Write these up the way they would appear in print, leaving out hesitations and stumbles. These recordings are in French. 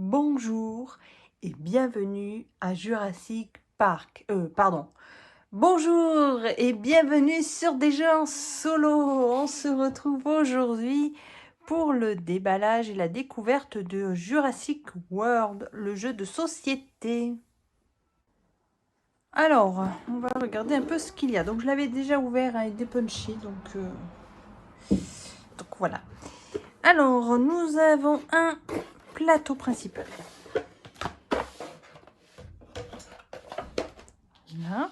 bonjour et bienvenue à Jurassic Park. Bonjour et bienvenue sur Des jeux en solo. On se retrouve aujourd'hui pour le déballage et la découverte de Jurassic World, le jeu de société. Alors, on va regarder un peu ce qu'il y a. Donc, je l'avais déjà ouvert avec des punchés, donc voilà. Alors, nous avons un plateau principal. Là.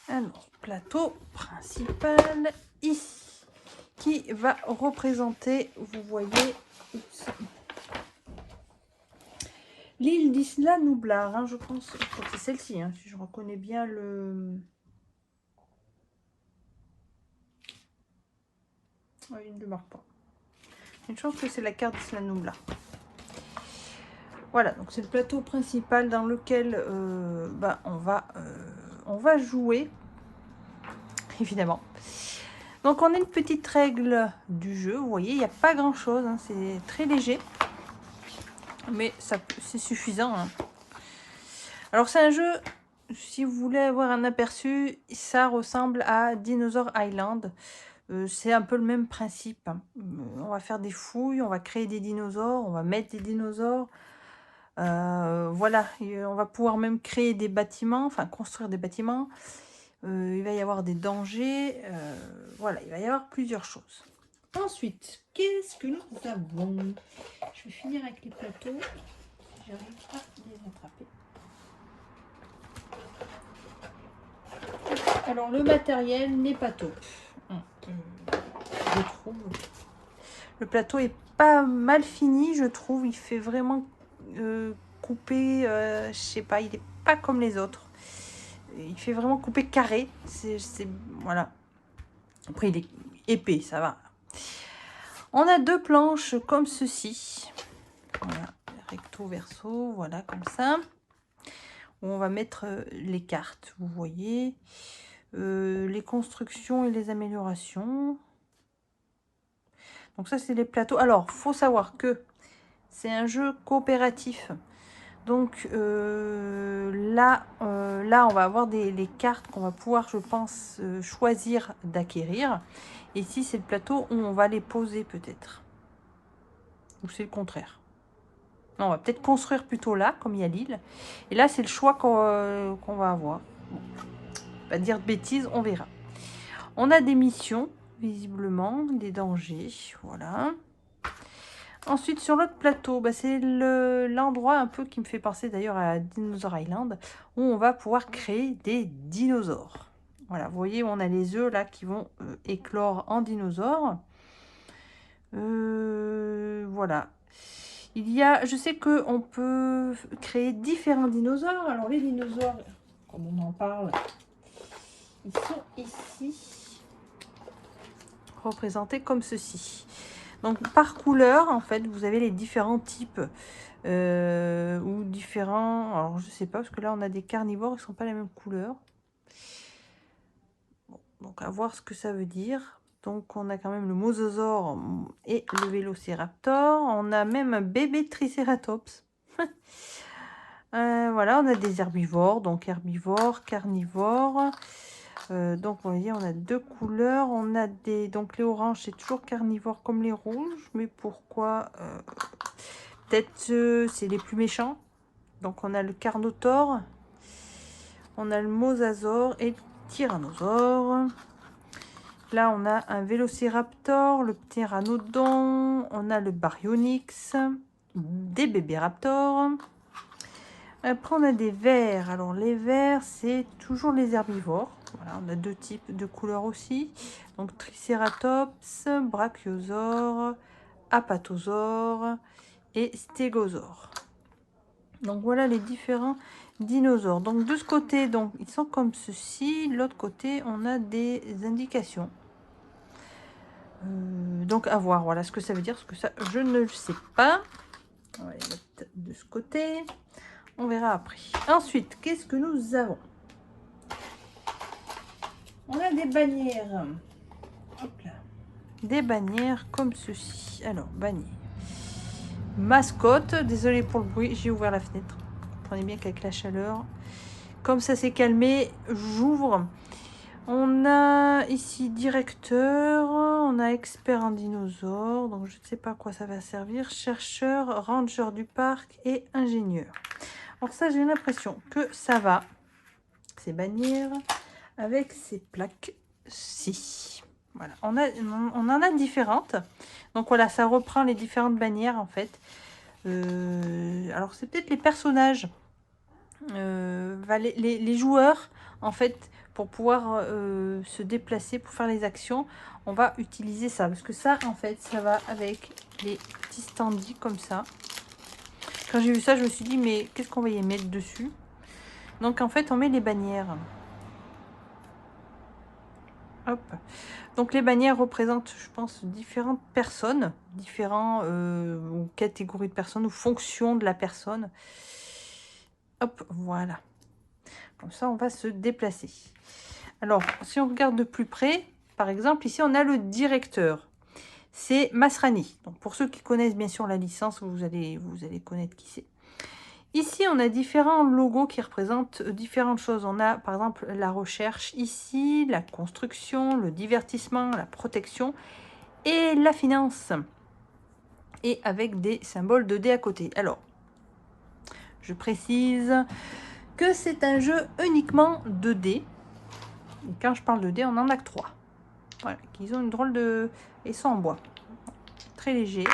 Alors, plateau principal ici, qui va représenter, vous voyez, l'île d'Isla Nublar, hein, je pense que c'est celle-ci, hein, si je reconnais bien le... Oui, il ne le marque pas. Une chance que c'est la carte d'Isla Nublar. Voilà, donc c'est le plateau principal dans lequel on va jouer, évidemment. Donc on a une petite règle du jeu, vous voyez, il n'y a pas grand chose, hein, c'est très léger, mais c'est suffisant. Hein. Alors c'est un jeu, si vous voulez avoir un aperçu, ça ressemble à Dinosaur Island, c'est un peu le même principe. Hein. On va faire des fouilles, on va créer des dinosaures, on va mettre des dinosaures. Voilà, et on va pouvoir même créer des bâtiments, enfin construire des bâtiments. Il va y avoir des dangers. Voilà, il va y avoir plusieurs choses. Ensuite, qu'est-ce que nous avons? Je vais finir avec les plateaux. Si j'arrive à les attraper. Alors, le matériel n'est pas top. Je trouve. Le plateau est pas mal fini, je trouve. Il fait vraiment coupé. Je sais pas, il est pas comme les autres. Il fait vraiment coupé carré. Voilà. Après, il est épais, ça va. On a deux planches comme ceci. Voilà, recto verso, voilà, comme ça. Où on va mettre les cartes, vous voyez. Les constructions et les améliorations. Donc ça, c'est les plateaux. Alors, faut savoir que c'est un jeu coopératif. Donc là, on va avoir les cartes qu'on va pouvoir, je pense, choisir d'acquérir. Et ici, c'est le plateau où on va les poser peut-être. Ou c'est le contraire. Non, on va peut-être construire plutôt là, comme il y a l'île. Et là, c'est le choix qu'on va avoir. Bon. Pas dire de bêtises, on verra. On a des missions, visiblement, des dangers, voilà. Ensuite, sur l'autre plateau, c'est l'endroit un peu qui me fait penser d'ailleurs à Dinosaur Island, où on va pouvoir créer des dinosaures. Voilà, vous voyez, on a les œufs là qui vont éclore en dinosaures. Voilà. Je sais qu'on peut créer différents dinosaures. Alors les dinosaures, comme on en parle, ils sont ici, représentés comme ceci. Donc par couleur, en fait, vous avez les différents types ou différents. Alors je sais pas parce que là on a des carnivores, ils sont pas la même couleur. Bon, donc à voir ce que ça veut dire. Donc on a quand même le mosasaure et le vélociraptor. On a même un bébé triceratops. Voilà, on a des herbivores, donc herbivores, carnivores. Donc on va dire on a deux couleurs. On a donc les oranges, c'est toujours carnivore comme les rouges. Mais pourquoi peut-être c'est les plus méchants. Donc on a le carnotaure. On a le mosasaure et le tyrannosaure. Là, on a un vélociraptor, le pteranodon, on a le baryonyx, des bébés raptors. Après, on a des vers. Alors, les vers, c'est toujours les herbivores. Voilà, on a deux types de couleurs aussi. Donc, triceratops, brachiosaure, apatosaure et stégosaure. Donc, voilà les différents dinosaures. Donc, de ce côté, donc, ils sont comme ceci. De l'autre côté, on a des indications. Donc à voir, voilà ce que ça veut dire, parce que ça je ne le sais pas. On va les mettre de ce côté, on verra après. Ensuite, qu'est-ce que nous avons? On a des bannières. Hop là. Des bannières comme ceci. Alors, bannière. mascotte. Désolée pour le bruit, j'ai ouvert la fenêtre. Vous comprenez bien qu'avec la chaleur, comme ça s'est calmé, j'ouvre. On a ici directeur, on a expert en dinosaures, donc je ne sais pas à quoi ça va servir, chercheur, ranger du parc et ingénieur. Alors ça, j'ai l'impression que ça va, ces bannières, avec ces plaques-ci. Voilà, on en a différentes. Donc voilà, ça reprend les différentes bannières en fait. Alors c'est peut-être les personnages, les joueurs en fait, pour pouvoir se déplacer, pour faire les actions, on va utiliser ça. Parce que ça, en fait, ça va avec les petits standees comme ça. Quand j'ai vu ça, je me suis dit, mais qu'est-ce qu'on va y mettre dessus? Donc, en fait, on met les bannières. Hop. Donc, les bannières représentent, je pense, différentes personnes, différentes catégories de personnes ou fonctions de la personne. Hop, voilà. Comme ça, on va se déplacer. Alors, si on regarde de plus près, par exemple, ici, on a le directeur. C'est Masrani. Donc, pour ceux qui connaissent bien sûr la licence, vous allez connaître qui c'est. Ici, on a différents logos qui représentent différentes choses. On a, par exemple, la recherche ici, la construction, le divertissement, la protection et la finance. Et avec des symboles de dés à côté. Alors, je précise que c'est un jeu uniquement de dés. Et quand je parle de dés, on en a que 3. Voilà, qu'ils ont une drôle de... Ils sont en bois. Très léger.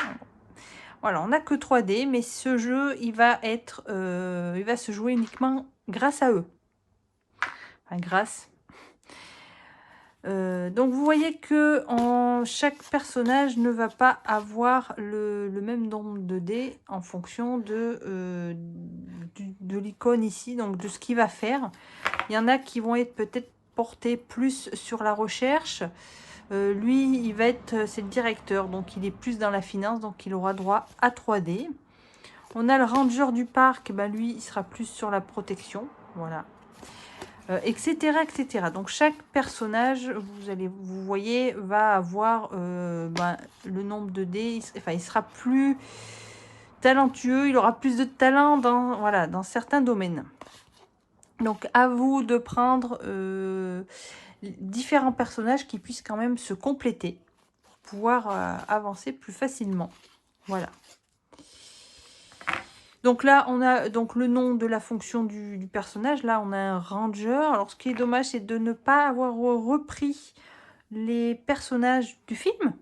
Voilà, on n'a que 3D, mais ce jeu, il va se jouer uniquement grâce à eux. Enfin, grâce. Donc, vous voyez que chaque personnage ne va pas avoir le même nombre de dés en fonction de l'icône ici, donc de ce qu'il va faire. Il y en a qui vont être peut-être portés plus sur la recherche. Lui, il va être, c'est le directeur, donc il est plus dans la finance, donc il aura droit à 3D. On a le ranger du parc, ben lui, il sera plus sur la protection, voilà, etc., etc. Donc chaque personnage, vous voyez, va avoir le nombre de dés. Enfin, il sera plus talentueux, il aura plus de talent dans certains domaines. Donc à vous de prendre différents personnages qui puissent quand même se compléter pour pouvoir avancer plus facilement. Voilà. Donc là, on a donc le nom de la fonction du personnage. Là, on a un ranger. Alors, ce qui est dommage, c'est de ne pas avoir repris les personnages du film.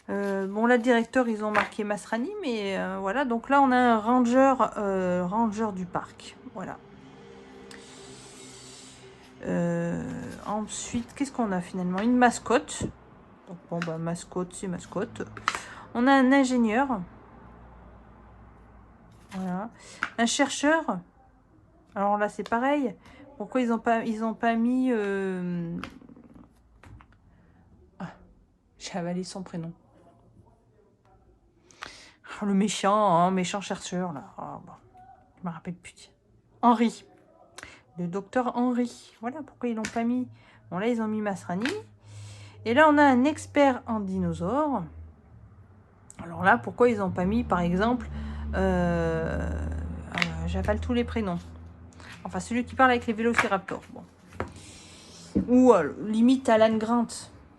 Bon, là, le directeur, ils ont marqué Masrani, mais voilà. Donc là, on a un ranger du parc. Voilà. Ensuite, qu'est-ce qu'on a finalement? Une mascotte. Donc, bon, bah, mascotte, c'est mascotte. On a un ingénieur. Voilà. Un chercheur. Alors là, c'est pareil. Pourquoi ils ont pas mis... Ah, j'ai avalé son prénom. Oh, le méchant chercheur, là. Oh, bon. Je me rappelle plus. Henri. Le docteur Henri. Voilà pourquoi ils l'ont pas mis. Bon, là, ils ont mis Masrani. Et là, on a un expert en dinosaures. Alors là, pourquoi ils n'ont pas mis, par exemple... j'avale tous les prénoms. Enfin, celui qui parle avec les vélociraptors. Bon. Ou limite Alan Grant.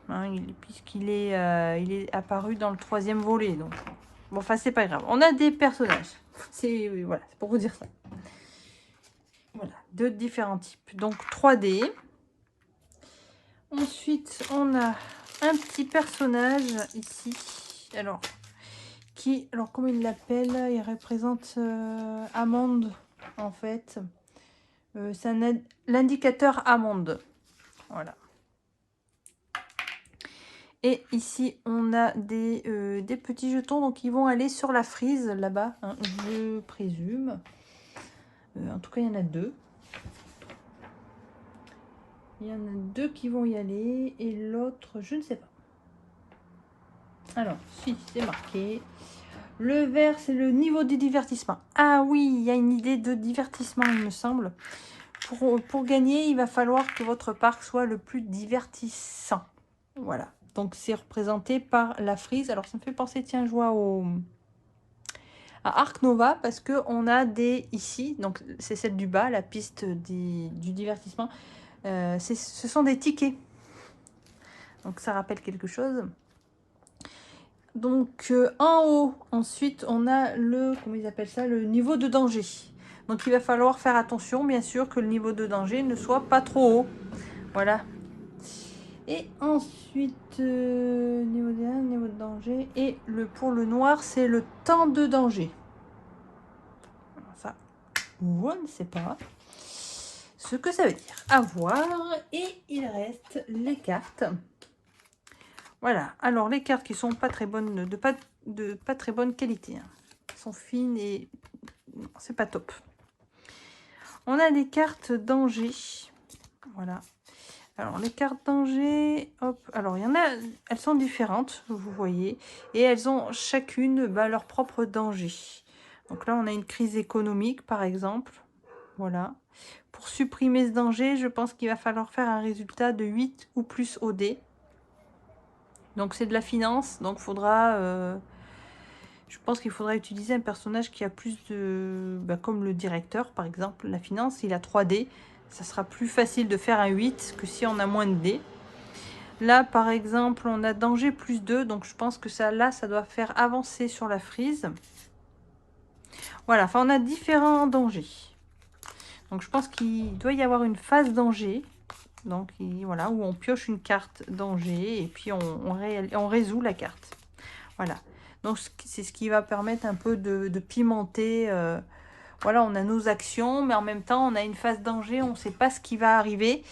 Hein, puisqu'il est, il est apparu dans le 3e volet. Donc. Bon, enfin, c'est pas grave. On a des personnages. Voilà, c'est pour vous dire ça. Voilà, de différents types. Donc, 3D. Ensuite, on a un petit personnage ici. Alors, comment il l'appelle? Il représente Amande, en fait. C'est l'indicateur Amande. Voilà. Et ici, on a des petits jetons. Donc, ils vont aller sur la frise, là-bas, hein, je présume. En tout cas, il y en a 2. Il y en a 2 qui vont y aller. Et l'autre, je ne sais pas. Alors, si, c'est marqué. Le vert, c'est le niveau du divertissement. Ah oui, il y a une idée de divertissement, il me semble. Pour gagner, il va falloir que votre parc soit le plus divertissant. Voilà. Donc c'est représenté par la frise. Alors ça me fait penser, tiens, je vois à Arc Nova, parce que on a des ici, donc c'est celle du bas, la piste du divertissement. Ce sont des tickets. Donc ça rappelle quelque chose. Donc en haut, ensuite, on a le, comment ils appellent ça, le niveau de danger. Donc il va falloir faire attention, bien sûr, que le niveau de danger ne soit pas trop haut. Voilà. Et ensuite, niveau de, niveau de danger. Et pour le noir, c'est le temps de danger. Ça, on ne sait pas ce que ça veut dire. À voir. Et il reste les cartes. Voilà. Alors, les cartes qui sont pas très bonnes, de pas très bonne qualité. Hein. Elles sont fines et c'est pas top. On a des cartes danger. Voilà. Alors, les cartes danger, hop. Alors, il y en a, elles sont différentes, vous voyez. Et elles ont chacune leur propre danger. Donc là, on a une crise économique, par exemple. Voilà. Pour supprimer ce danger, je pense qu'il va falloir faire un résultat de 8 ou plus au dé. Donc, c'est de la finance. Donc, je pense qu'il faudra utiliser un personnage qui a plus de... comme le directeur, par exemple. La finance, il a 3 dés. Ça sera plus facile de faire un 8 que si on a moins de dés. Là, par exemple, on a danger plus 2. Donc, je pense que ça doit faire avancer sur la frise. Voilà, enfin, on a différents dangers. Donc, je pense qu'il doit y avoir une phase danger. Donc, voilà, où on pioche une carte danger et puis on résout la carte. Voilà. Donc, c'est ce qui va permettre un peu de pimenter. Voilà, on a nos actions, mais en même temps, on a une phase danger. On ne sait pas ce qui va arriver.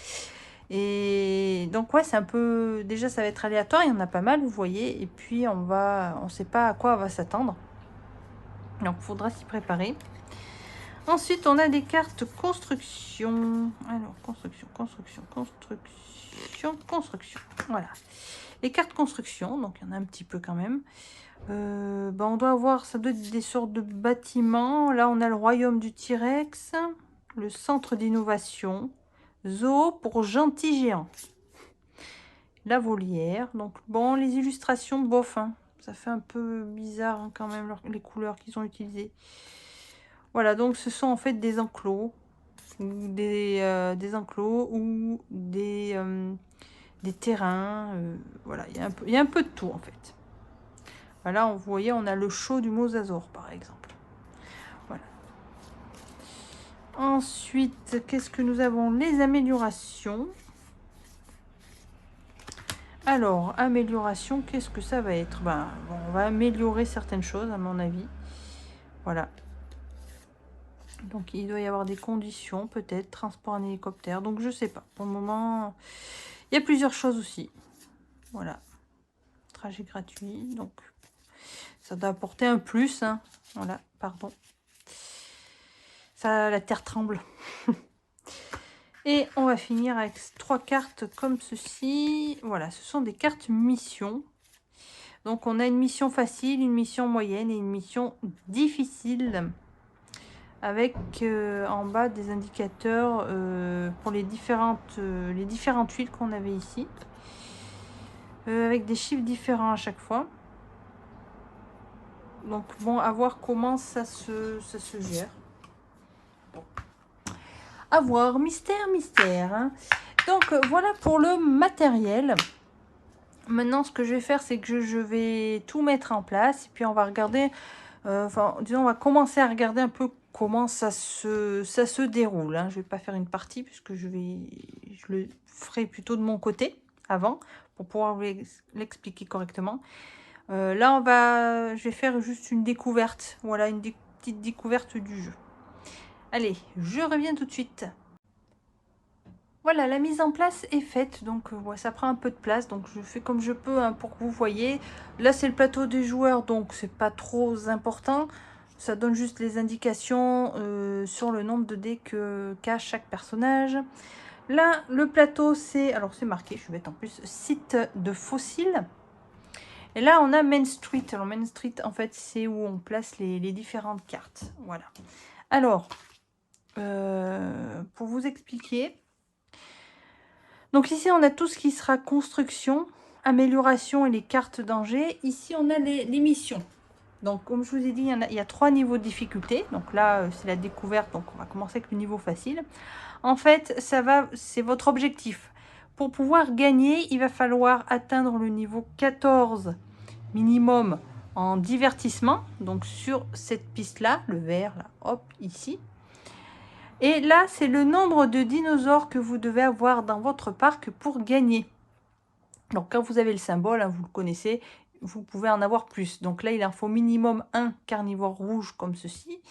Et donc, ouais, c'est un peu... Déjà, ça va être aléatoire. Il y en a pas mal, vous voyez. Et puis, on ne sait pas à quoi on va s'attendre. Donc, il faudra s'y préparer. Ensuite, on a des cartes construction. Alors, construction. Voilà. Les cartes construction, donc il y en a un petit peu quand même. On doit avoir, ça doit être des sortes de bâtiments. Là, on a le royaume du T-Rex, le centre d'innovation, zoo pour gentils géants. La volière. Donc, bon, les illustrations, bof. Hein. Ça fait un peu bizarre hein, quand même, les couleurs qu'ils ont utilisées. Voilà, donc ce sont en fait des enclos. Ou des enclos ou des terrains. Voilà, il y a un peu de tout en fait. Voilà, vous voyez, on a le show du mosasaure par exemple. Voilà. Ensuite, qu'est-ce que nous avons? Les améliorations. Alors, amélioration, qu'est-ce que ça va être? On va améliorer certaines choses à mon avis. Voilà. Donc, il doit y avoir des conditions, peut-être, transport en hélicoptère. Donc, je sais pas. Pour le moment, il y a plusieurs choses aussi. Voilà. Trajet gratuit. Donc, ça doit apporter un plus. Hein. Voilà, pardon. Ça, la terre tremble. Et on va finir avec 3 cartes comme ceci. Voilà, ce sont des cartes mission. Donc, on a une mission facile, une mission moyenne et une mission difficile. Avec en bas des indicateurs pour les différentes huiles qu'on avait ici. Avec des chiffres différents à chaque fois. Donc bon, à voir comment ça se gère. Bon. À voir, mystère. Hein. Donc voilà pour le matériel. Maintenant, ce que je vais faire, c'est que je vais tout mettre en place. Et puis on va regarder, disons, on va commencer à regarder un peu comment ça se déroule. Hein. Je ne vais pas faire une partie puisque je le ferai plutôt de mon côté avant pour pouvoir vous l'expliquer correctement. Là, je vais faire juste une découverte. Voilà, une petite découverte du jeu. Allez, je reviens tout de suite. Voilà, la mise en place est faite. Donc, ça prend un peu de place. Donc, je fais comme je peux hein, pour que vous voyez. Là, c'est le plateau des joueurs. Donc, c'est pas trop important. Ça donne juste les indications sur le nombre de dés qu'a chaque personnage. Là, le plateau, c'est... Alors, c'est marqué, je vais mettre en plus, site de fossiles. Et là, on a Main Street. Alors, Main Street, en fait, c'est où on place les différentes cartes. Voilà. Alors, pour vous expliquer... Donc, ici, on a tout ce qui sera construction. amélioration et les cartes danger, ici on a les missions. Donc comme je vous ai dit, il y a 3 niveaux de difficulté. Donc là, c'est la découverte, donc on va commencer avec le niveau facile. En fait, c'est votre objectif. Pour pouvoir gagner, il va falloir atteindre le niveau 14 minimum en divertissement. Donc sur cette piste-là, le vert, là, hop, ici. Et là, c'est le nombre de dinosaures que vous devez avoir dans votre parc pour gagner. Donc quand vous avez le symbole, hein, vous le connaissez, vous pouvez en avoir plus. Donc là, il en faut minimum un carnivore rouge comme ceci.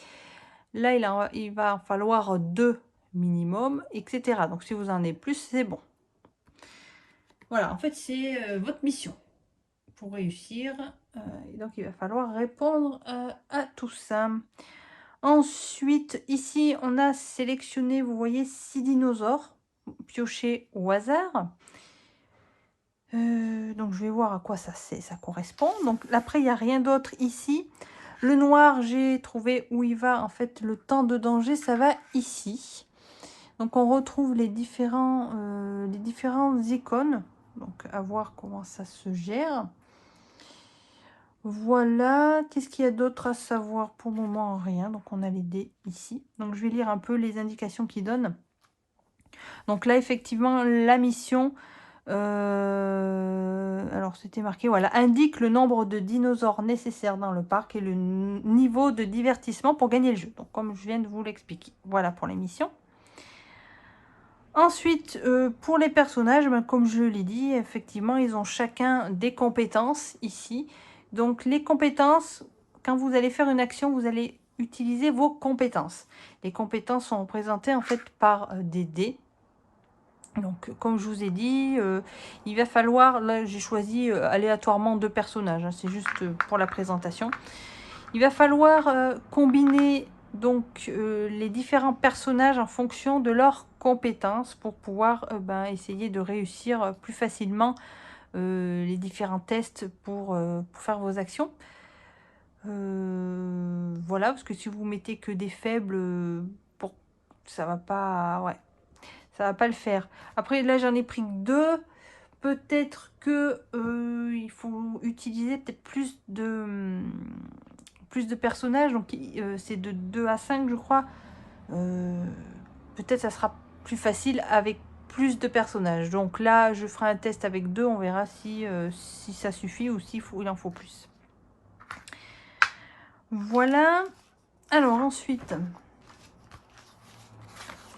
Là, il va en falloir 2 minimum, etc. Donc si vous en avez plus, c'est bon. Voilà, en fait, c'est votre mission pour réussir. Et donc, il va falloir répondre à tout ça. Ensuite, ici, on a sélectionné, vous voyez, 6 dinosaures piochés au hasard. Donc, je vais voir à quoi ça correspond. Donc, après, il n'y a rien d'autre ici. Le noir, j'ai trouvé où il va, en fait, le temps de danger, ça va ici. Donc, on retrouve les différentes icônes. Donc, à voir comment ça se gère. Voilà. Qu'est-ce qu'il y a d'autre à savoir? Pour le moment, rien. Donc, on a les dés ici. Donc, je vais lire un peu les indications qu'ils donnent. Donc là, effectivement, la mission... alors, c'était marqué, voilà, indique le nombre de dinosaures nécessaires dans le parc et le niveau de divertissement pour gagner le jeu. Donc, comme je viens de vous l'expliquer. Voilà pour les missions. Ensuite, pour les personnages, ben, comme je l'ai dit, effectivement, ils ont chacun des compétences ici. Donc, les compétences, quand vous allez faire une action, vous allez utiliser vos compétences. Les compétences sont représentées en fait par des dés. Donc, comme je vous ai dit, il va falloir, là j'ai choisi aléatoirement 2 personnages, hein, c'est juste pour la présentation. Il va falloir combiner donc les différents personnages en fonction de leurs compétences pour pouvoir essayer de réussir plus facilement les différents tests pour faire vos actions. Voilà, parce que si vous mettez que des faibles, ça va pas, ouais, ça va pas le faire. Après là j'en ai pris 2. Peut-être que il faut utiliser peut-être plus de personnages, donc c'est de 2 à 5 je crois. Peut-être ça sera plus facile avec plus de personnages. Donc là je ferai un test avec 2, on verra si ça suffit ou il en faut plus. Voilà. Alors ensuite,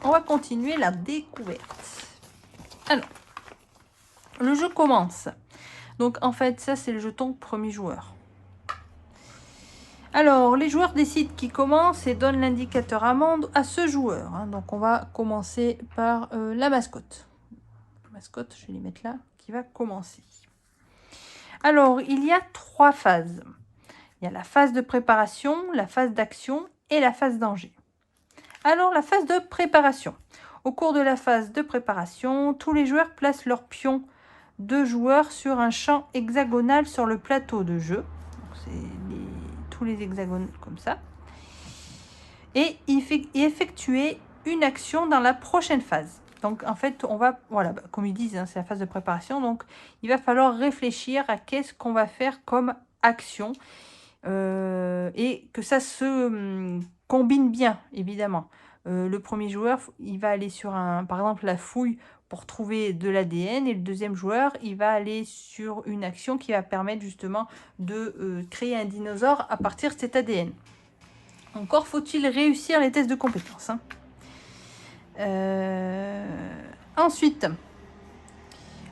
on va continuer la découverte. Alors, le jeu commence. Donc en fait ça c'est le jeton premier joueur. Alors, les joueurs décident qui commence et donnent l'indicateur amande à ce joueur. Hein. Donc, on va commencer par la mascotte. La mascotte, je vais les mettre là, qui va commencer. Alors, il y a 3 phases. Il y a la phase de préparation, la phase d'action et la phase danger. Alors, la phase de préparation. Au cours de la phase de préparation, tous les joueurs placent leurs pions de joueurs sur un champ hexagonal sur le plateau de jeu. C'est tous les hexagones comme ça. Et effectuer une action dans la prochaine phase. Donc, en fait, on va, voilà, comme ils disent, hein, c'est la phase de préparation. Donc, il va falloir réfléchir à qu'est-ce qu'on va faire comme action. Et que ça se combine bien, évidemment. Le premier joueur, il va aller sur, par exemple, la fouille pour trouver de l'ADN. Et le deuxième joueur, il va aller sur une action qui va permettre justement de créer un dinosaure à partir de cet ADN. Encore faut-il réussir les tests de compétences. Hein. Ensuite,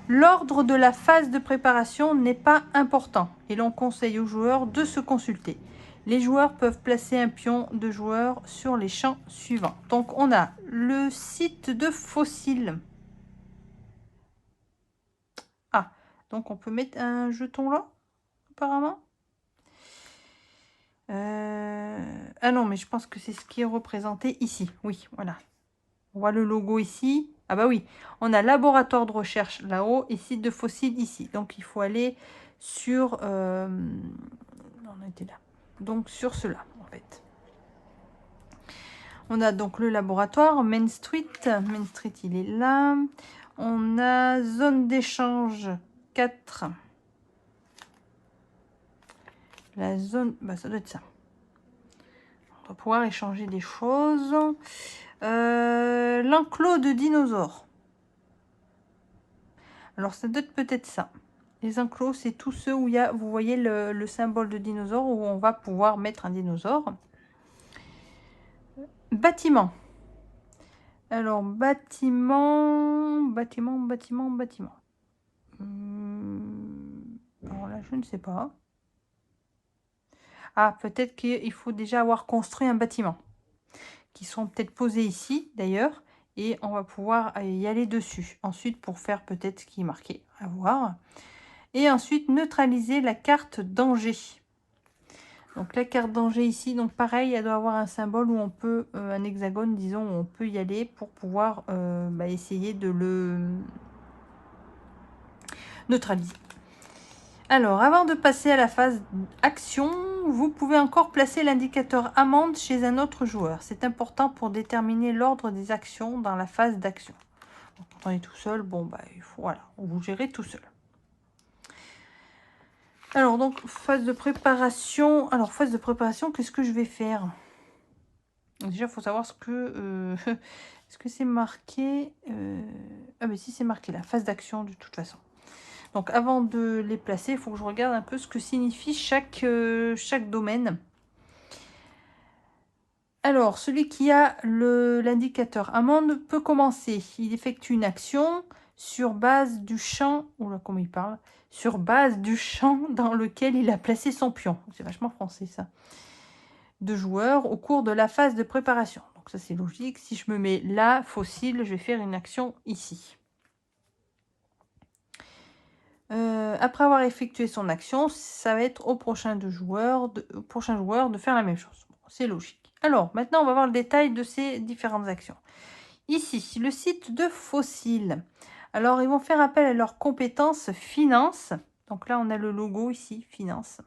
l'ordre de la phase de préparation n'est pas important et l'on conseille aux joueurs de se consulter. Les joueurs peuvent placer un pion de joueur sur les champs suivants. Donc, on a le site de fossiles. Ah, donc on peut mettre un jeton là, apparemment. Ah non, mais je pense que c'est ce qui est représenté ici. Oui, voilà. On voit le logo ici. Ah bah oui, on a laboratoire de recherche là-haut et site de fossiles ici. Donc, il faut aller sur... on était là. Donc, sur cela, en fait. On a donc le laboratoire, Main Street. Main Street, il est là. On a zone d'échange 4. La zone, bah, ça doit être ça. On va pouvoir échanger des choses. L'enclos de dinosaures. Alors ça doit être peut-être ça. Les enclos, c'est tous ceux où il y a, vous voyez le symbole de dinosaure, où on va pouvoir mettre un dinosaure. Bâtiment. Alors, bâtiment. Alors là, je ne sais pas. Ah, peut-être qu'il faut déjà avoir construit un bâtiment. Qui sont peut-être posés ici, d'ailleurs. Et on va pouvoir y aller dessus. Ensuite, pour faire peut-être ce qui est marqué. À voir. Et ensuite, neutraliser la carte danger. Donc la carte danger ici, donc pareil, elle doit avoir un symbole où on peut, un hexagone, disons, où on peut y aller pour pouvoir essayer de le neutraliser. Alors, avant de passer à la phase action, vous pouvez encore placer l'indicateur amende chez un autre joueur. C'est important pour déterminer l'ordre des actions dans la phase d'action. Quand on est tout seul, bon, bah, il faut, voilà, vous gérez tout seul. Alors, donc, phase de préparation. Alors, phase de préparation, qu'est-ce que je vais faire? Déjà, il faut savoir ce que... est-ce que c'est marqué Ah, mais si, c'est marqué, la phase d'action, de toute façon. Donc, avant de les placer, il faut que je regarde un peu ce que signifie chaque domaine. Alors, celui qui a l'indicateur amende peut commencer. Il effectue une action sur base du champ... Oula, comment il parle? Sur base du champ dans lequel il a placé son pion. C'est vachement français, ça. De joueurs au cours de la phase de préparation. Donc ça, c'est logique. Si je me mets là, fossile, je vais faire une action ici. Après avoir effectué son action, ça va être au prochain joueur de faire la même chose. Bon, c'est logique. Alors, maintenant, on va voir le détail de ces différentes actions. Ici, le site de fossiles. Alors, ils vont faire appel à leurs compétences finance. Donc là, on a le logo ici, finance.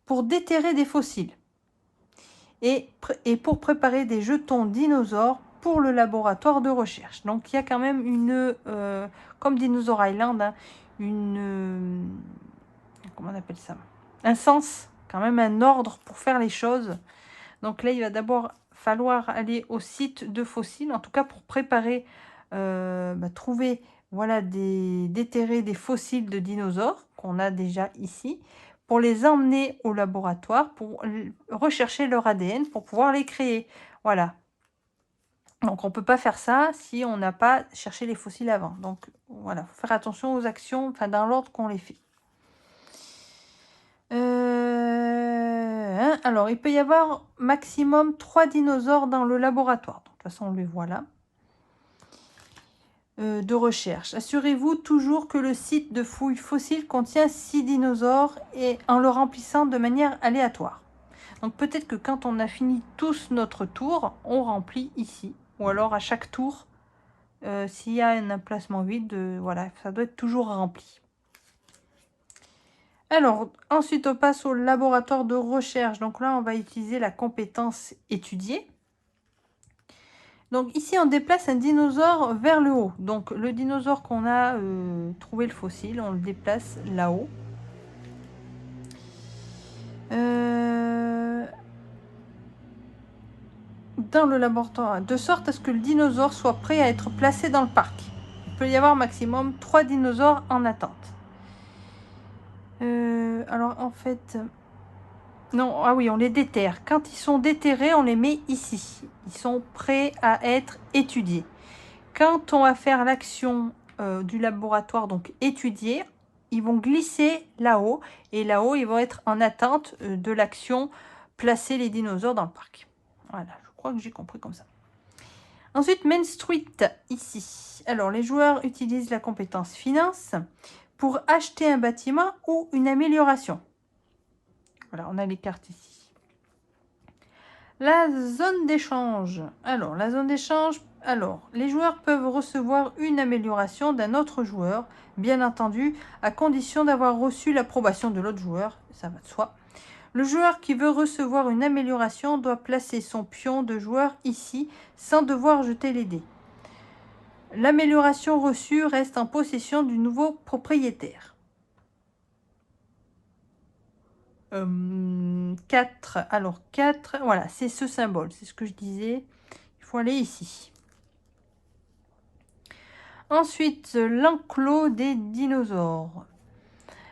Pour déterrer des fossiles. Et pour préparer des jetons dinosaures pour le laboratoire de recherche. Donc, il y a quand même une... comme Dinosaur Island, hein, comment on appelle ça? Un sens, quand même un ordre pour faire les choses. Donc là, il va d'abord falloir aller au site de fossiles, en tout cas pour préparer, trouver, voilà, déterrer des fossiles de dinosaures qu'on a déjà ici, pour les emmener au laboratoire, pour rechercher leur ADN, pour pouvoir les créer. Voilà. Donc on ne peut pas faire ça si on n'a pas cherché les fossiles avant. Donc voilà, il faut faire attention aux actions, enfin dans l'ordre qu'on les fait. Alors, il peut y avoir maximum 3 dinosaures dans le laboratoire. De toute façon, on les voit là. De recherche. Assurez-vous toujours que le site de fouille fossile contient 6 dinosaures et en le remplissant de manière aléatoire. Donc peut-être que quand on a fini tous notre tour, on remplit ici. Ou alors à chaque tour, s'il y a un emplacement vide, voilà, ça doit être toujours rempli. Alors, ensuite, on passe au laboratoire de recherche. Donc là, on va utiliser la compétence étudier. Donc ici, on déplace un dinosaure vers le haut. Donc le dinosaure qu'on a trouvé le fossile, on le déplace là-haut. Dans le laboratoire, de sorte à ce que le dinosaure soit prêt à être placé dans le parc. Il peut y avoir maximum 3 dinosaures en attente. Alors en fait... Non, ah oui, on les déterre. Quand ils sont déterrés, on les met ici. Ils sont prêts à être étudiés. Quand on va faire l'action du laboratoire, donc étudier, ils vont glisser là-haut. Et là-haut, ils vont être en attente de l'action placer les dinosaures dans le parc. Voilà, je crois que j'ai compris comme ça. Ensuite, Main Street, ici. Alors, les joueurs utilisent la compétence finance pour acheter un bâtiment ou une amélioration. Voilà, on a les cartes ici. La zone d'échange. Alors, la zone d'échange, les joueurs peuvent recevoir une amélioration d'un autre joueur, bien entendu, à condition d'avoir reçu l'approbation de l'autre joueur, ça va de soi. Le joueur qui veut recevoir une amélioration doit placer son pion de joueur ici, sans devoir jeter les dés. L'amélioration reçue reste en possession du nouveau propriétaire. 4. Alors 4, voilà, c'est ce symbole, c'est ce que je disais. Il faut aller ici. Ensuite, l'enclos des dinosaures.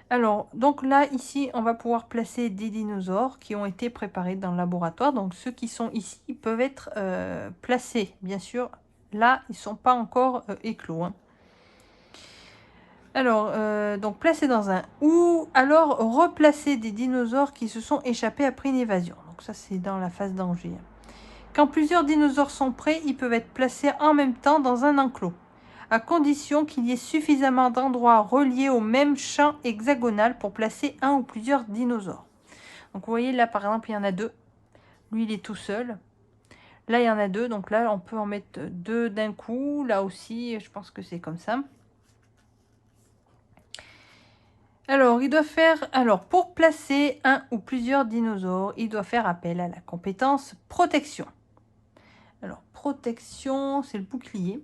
Alors, donc là, ici, on va pouvoir placer des dinosaures qui ont été préparés dans le laboratoire. Donc, ceux qui sont ici peuvent être placés, bien sûr. Là, ils ne sont pas encore éclos. Hein. Alors, donc placer dans un ou alors replacer des dinosaures qui se sont échappés après une évasion. Donc ça, c'est dans la phase danger. Quand plusieurs dinosaures sont prêts, ils peuvent être placés en même temps dans un enclos, à condition qu'il y ait suffisamment d'endroits reliés au même champ hexagonal pour placer un ou plusieurs dinosaures. Donc vous voyez, là par exemple, il y en a 2. Lui, il est tout seul. Là, il y en a 2. Donc là, on peut en mettre 2 d'un coup. Là aussi, je pense que c'est comme ça. Alors, pour placer un ou plusieurs dinosaures, il doit faire appel à la compétence protection. Alors, protection, c'est le bouclier.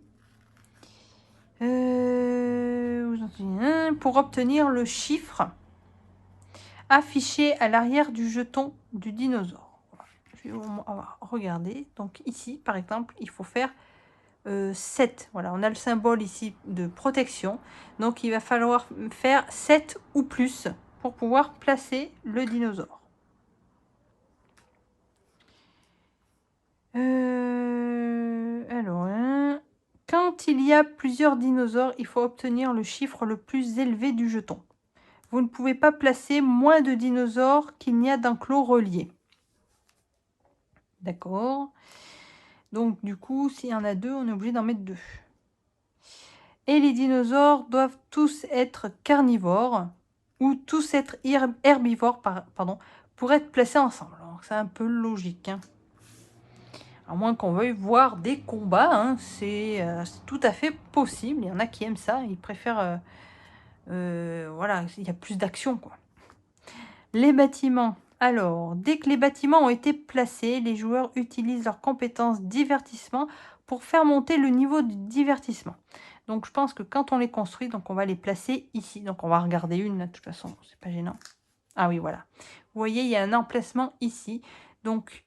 Pour obtenir le chiffre affiché à l'arrière du jeton du dinosaure. Je vais regarder. Donc ici, par exemple, il faut faire 7. Voilà, on a le symbole ici de protection. Donc il va falloir faire 7 ou plus pour pouvoir placer le dinosaure. Quand il y a plusieurs dinosaures, il faut obtenir le chiffre le plus élevé du jeton. Vous ne pouvez pas placer moins de dinosaures qu'il n'y a d'enclos reliés. D'accord. Donc du coup, s'il y en a 2, on est obligé d'en mettre 2. Et les dinosaures doivent tous être carnivores ou tous être herbivores pour être placés ensemble. Donc c'est un peu logique. Hein. À moins qu'on veuille voir des combats, hein, c'est tout à fait possible. Il y en a qui aiment ça, ils préfèrent... voilà, il y a plus d'action, quoi. Les bâtiments. Alors, dès que les bâtiments ont été placés, les joueurs utilisent leurs compétences divertissement pour faire monter le niveau du divertissement. Donc, je pense que quand on les construit, donc on va les placer ici. Donc, on va regarder une, là, de toute façon, c'est pas gênant. Ah oui, voilà. Vous voyez, il y a un emplacement ici. Donc,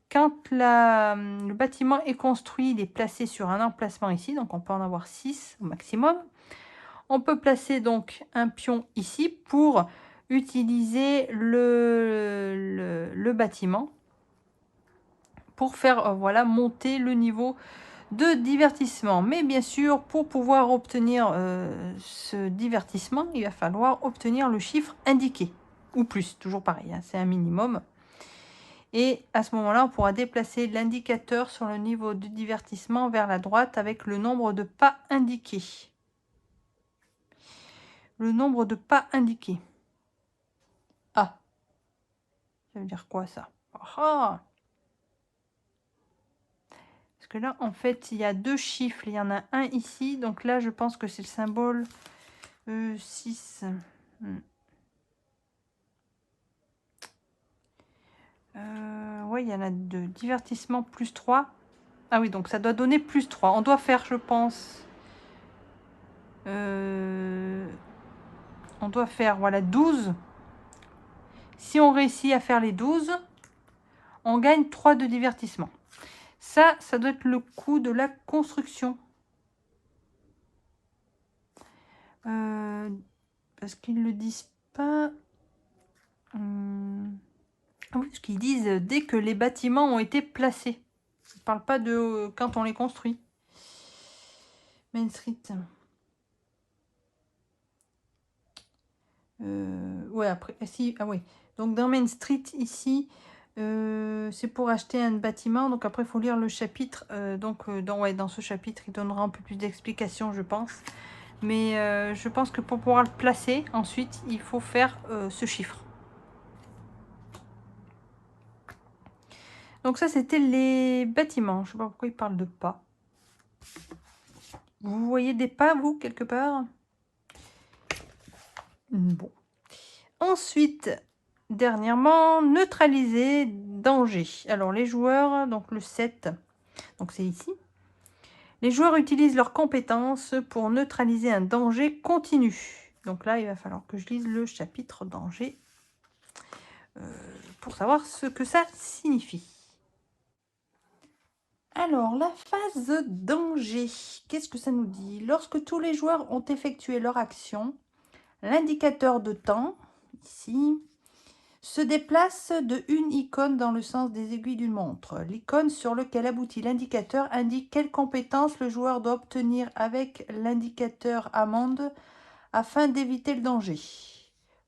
quand le bâtiment est construit, il est placé sur un emplacement ici. Donc, on peut en avoir 6 au maximum. On peut placer donc un pion ici pour utiliser le bâtiment pour faire voilà, monter le niveau de divertissement. Mais bien sûr, pour pouvoir obtenir ce divertissement, il va falloir obtenir le chiffre indiqué. Ou plus, toujours pareil, hein, c'est un minimum. Et à ce moment-là, on pourra déplacer l'indicateur sur le niveau de divertissement vers la droite avec le nombre de pas indiqués. Le nombre de pas indiqués. Ah, ça veut dire quoi ça? Ah, parce que là, en fait, il y a 2 chiffres. Il y en a un ici. Donc là, je pense que c'est le symbole 6. Oui, il y en a 2. Divertissement plus 3. Ah oui, donc ça doit donner plus 3. On doit faire, je pense... on doit faire, voilà, 12. Si on réussit à faire les 12, on gagne 3 de divertissement. Ça doit être le coût de la construction. Parce qu'ils ne le disent pas. Ah oui, parce qu'ils disent dès que les bâtiments ont été placés. Ils ne parlent pas de quand on les construit. Main Street. Ouais, après. Si, ah oui. Donc dans Main Street, ici, c'est pour acheter un bâtiment. Donc après, il faut lire le chapitre. Dans ce chapitre, il donnera un peu plus d'explications, je pense. Mais je pense que pour pouvoir le placer, ensuite, il faut faire ce chiffre. Donc ça, c'était les bâtiments. Je ne sais pas pourquoi ils parlent de pas. Vous voyez des pas, vous, quelque part? Bon. Ensuite, dernièrement, neutraliser danger. Alors, les joueurs, donc le 7, donc c'est ici. Les joueurs utilisent leurs compétences pour neutraliser un danger continu. Donc là, il va falloir que je lise le chapitre danger pour savoir ce que ça signifie. Alors, la phase danger, qu'est-ce que ça nous dit? Lorsque tous les joueurs ont effectué leur action, l'indicateur de temps, ici, se déplace de une icône dans le sens des aiguilles d'une montre. L'icône sur laquelle aboutit l'indicateur indique quelle compétence le joueur doit obtenir avec l'indicateur amende afin d'éviter le danger.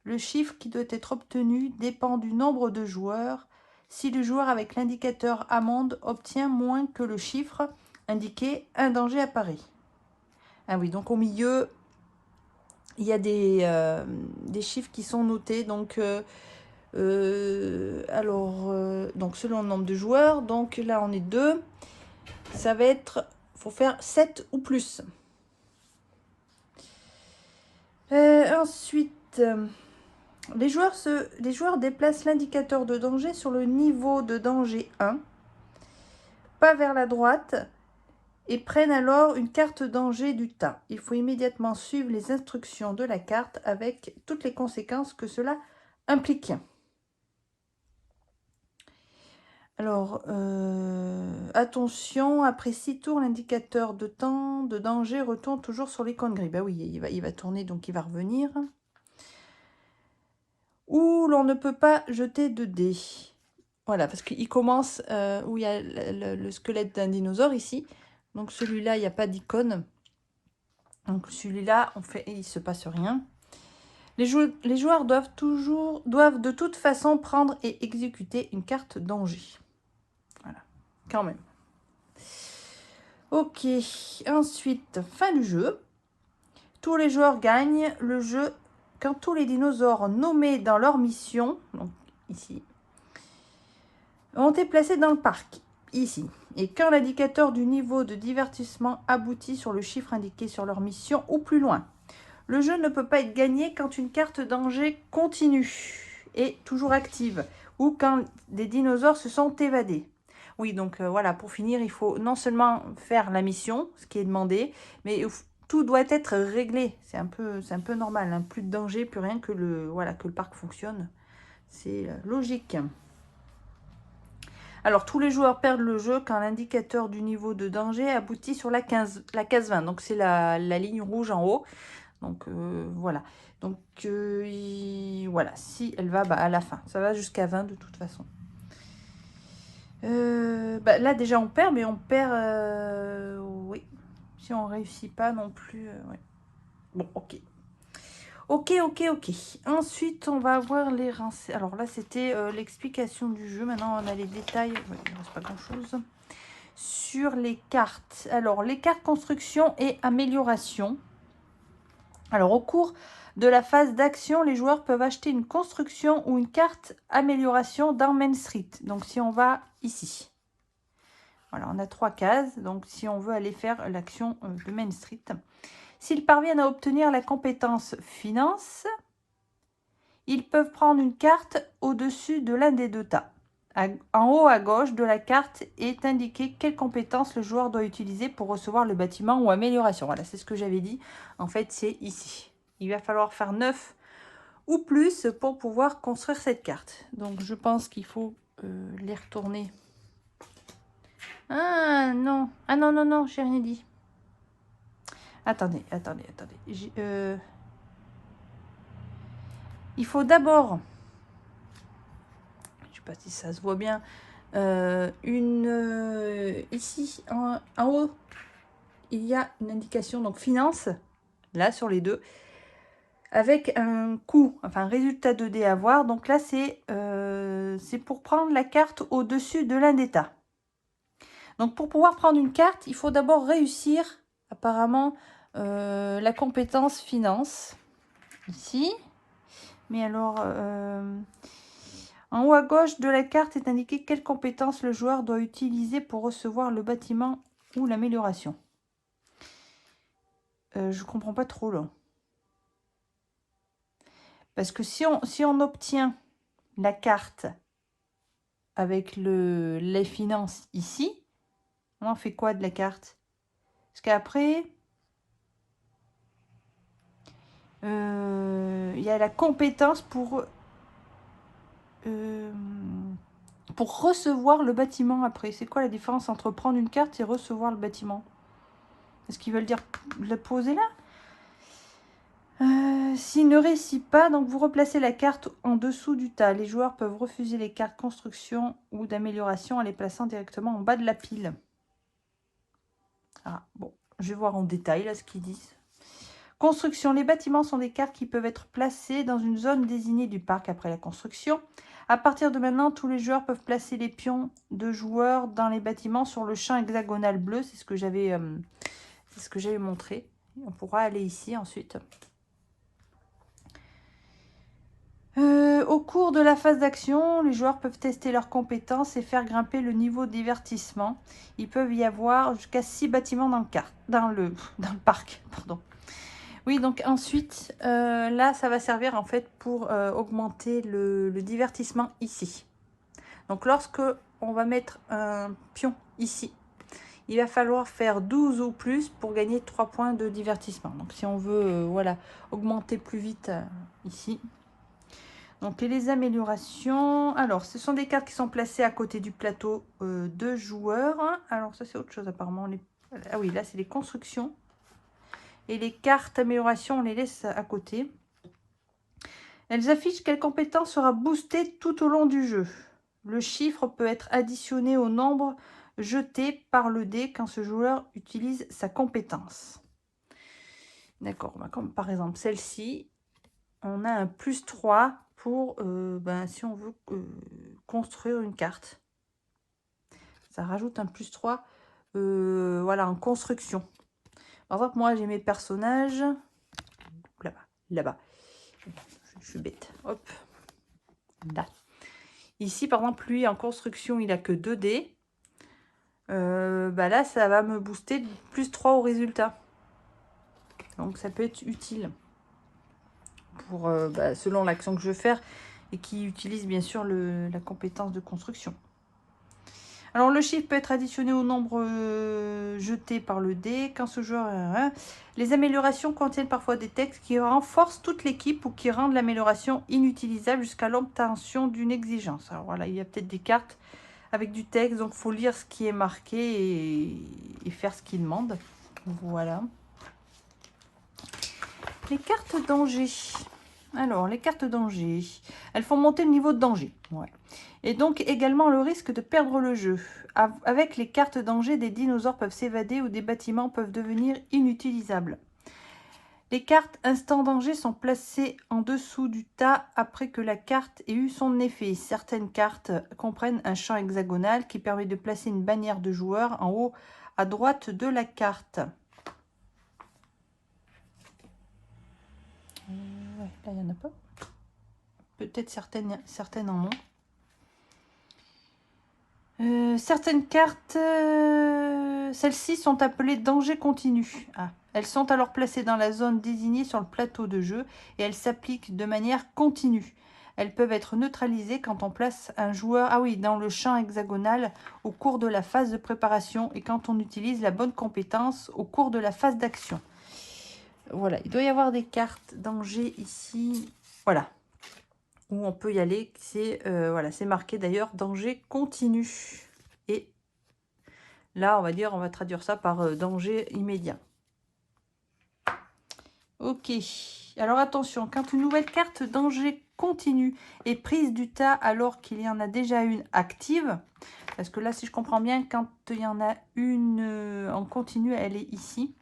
Le chiffre qui doit être obtenu dépend du nombre de joueurs. Si le joueur avec l'indicateur amende obtient moins que le chiffre indiqué, un danger apparaît. Ah oui, donc au milieu, il y a des chiffres qui sont notés. Donc, donc selon le nombre de joueurs, donc là on est 2. Ça va être, faut faire 7 ou plus. Ensuite... les joueurs déplacent l'indicateur de danger sur le niveau de danger 1, pas vers la droite, et prennent alors une carte danger du tas. Il faut immédiatement suivre les instructions de la carte avec toutes les conséquences que cela implique. Alors, attention, après 6 tours, l'indicateur de temps de danger retourne toujours sur l'icône gris. Bah oui, il va tourner, donc il va revenir. Où l'on ne peut pas jeter de dés. Voilà, parce qu'il commence où il y a le squelette d'un dinosaure ici. Donc celui-là, il n'y a pas d'icône. Donc celui-là, il ne se passe rien. Les joueurs doivent de toute façon prendre et exécuter une carte danger. Voilà, quand même. Ok, ensuite, fin du jeu. Tous les joueurs gagnent le jeu quand tous les dinosaures nommés dans leur mission, donc ici, ont été placés dans le parc, ici. Et quand l'indicateur du niveau de divertissement aboutit sur le chiffre indiqué sur leur mission ou plus loin. Le jeu ne peut pas être gagné quand une carte danger continue et toujours active ou quand des dinosaures se sont évadés. Oui, donc voilà, pour finir, il faut non seulement faire la mission, ce qui est demandé, mais tout doit être réglé. C'est un peu normal, hein. Plus de danger, plus rien que le parc fonctionne. C'est logique. Alors, tous les joueurs perdent le jeu quand l'indicateur du niveau de danger aboutit sur la case 20. Donc, c'est la ligne rouge en haut. Donc, voilà. Donc, voilà. Si elle va à la fin. Ça va jusqu'à 20 de toute façon. Là, déjà, on perd, mais on perd... oui. Si on ne réussit pas non plus... ouais. Bon, ok. Ok. Ensuite, on va avoir les rincés. Alors là, c'était l'explication du jeu. Maintenant, on a les détails. Ouais, il ne reste pas grand-chose. Sur les cartes. Alors, les cartes construction et amélioration. Alors, au cours de la phase d'action, les joueurs peuvent acheter une construction ou une carte amélioration dans Main Street. Donc, si on va ici. Voilà, on a 3 cases. Donc, si on veut aller faire l'action de Main Street. S'ils parviennent à obtenir la compétence finance, ils peuvent prendre une carte au-dessus de l'un des 2 tas. En haut à gauche de la carte est indiqué quelle compétence le joueur doit utiliser pour recevoir le bâtiment ou amélioration. Voilà, c'est ce que j'avais dit. En fait, c'est ici. Il va falloir faire 9 ou plus pour pouvoir construire cette carte. Donc, je pense qu'il faut les retourner. Ah non, non, j'ai rien dit. Attendez. Il faut d'abord, je ne sais pas si ça se voit bien, ici en haut, il y a une indication, donc finance, là sur les 2, avec un coût, enfin un résultat de dés à voir. Donc là, c'est pour prendre la carte au-dessus de l'un des tas. Donc pour pouvoir prendre une carte, il faut d'abord réussir apparemment la compétence finance, ici. Mais alors, en haut à gauche de la carte est indiqué quelle compétence le joueur doit utiliser pour recevoir le bâtiment ou l'amélioration. Je comprends pas trop là. Parce que si on obtient la carte avec les finances ici, on en fait quoi de la carte? Parce qu'après, il y a la compétence pour recevoir le bâtiment après. C'est quoi la différence entre prendre une carte et recevoir le bâtiment? Est-ce qu'ils veulent dire le poser là? S'il ne réussit pas, donc vous replacez la carte en dessous du tas. Les joueurs peuvent refuser les cartes construction ou d'amélioration en les plaçant directement en bas de la pile. Ah, bon, je vais voir en détail là ce qu'ils disent. Construction. Les bâtiments sont des cartes qui peuvent être placées dans une zone désignée du parc après la construction. À partir de maintenant, tous les joueurs peuvent placer les pions de joueurs dans les bâtiments sur le champ hexagonal bleu. C'est ce que j'avais montré. On pourra aller ici ensuite. Au cours de la phase d'action, les joueurs peuvent tester leurs compétences et faire grimper le niveau de divertissement. Il peut y avoir jusqu'à 6 bâtiments dans le parc. Pardon. Oui, donc ensuite, là, ça va servir en fait pour augmenter le divertissement ici. Donc lorsque on va mettre un pion ici, il va falloir faire 12 ou plus pour gagner 3 points de divertissement. Donc si on veut voilà, augmenter plus vite ici. Donc les améliorations, alors ce sont des cartes qui sont placées à côté du plateau de joueurs. Alors ça c'est autre chose apparemment. Ah oui, là c'est les constructions. Et les cartes amélioration, on les laisse à côté. Elles affichent quelle compétence sera boostée tout au long du jeu. Le chiffre peut être additionné au nombre jeté par le dé quand ce joueur utilise sa compétence. D'accord, comme par exemple celle-ci, on a un +3 pour, si on veut construire une carte. Ça rajoute un +3 voilà, en construction. Par exemple, moi j'ai mes personnages là-bas. Je suis bête. Hop. Là. Ici, par exemple, lui en construction, il a que 2 dés. Là, ça va me booster +3 au résultat. Donc ça peut être utile pour selon l'action que je veux faire et qui utilise bien sûr la compétence de construction. Alors le chiffre peut être additionné au nombre jeté par le dé. Quand ce joueur... les améliorations contiennent parfois des textes qui renforcent toute l'équipe ou qui rendent l'amélioration inutilisable jusqu'à l'obtention d'une exigence. Alors voilà, il y a peut-être des cartes avec du texte, donc il faut lire ce qui est marqué et faire ce qu'il demande. Voilà. Les cartes danger. Alors, les cartes danger, elles font monter le niveau de danger. Ouais. Et donc également le risque de perdre le jeu. Avec les cartes danger, des dinosaures peuvent s'évader ou des bâtiments peuvent devenir inutilisables. Les cartes instant danger sont placées en dessous du tas après que la carte ait eu son effet. Certaines cartes comprennent un champ hexagonal qui permet de placer une bannière de joueur en haut à droite de la carte. Ouais, là, il n'y en a pas. Peut-être certaines en ont. Certaines cartes, celles-ci sont appelées danger continu. Ah, elles sont alors placées dans la zone désignée sur le plateau de jeu et elles s'appliquent de manière continue. Elles peuvent être neutralisées quand on place un joueur dans le champ hexagonal au cours de la phase de préparation et quand on utilise la bonne compétence au cours de la phase d'action. Voilà, il doit y avoir des cartes danger ici. Voilà. Où on peut y aller, c'est voilà, c'est marqué d'ailleurs danger continu. Et là, on va traduire ça par danger immédiat. Ok. Alors attention, quand une nouvelle carte danger continu est prise du tas alors qu'il y en a déjà une active, parce que là, si je comprends bien, quand il y en a une en continu, elle est ici.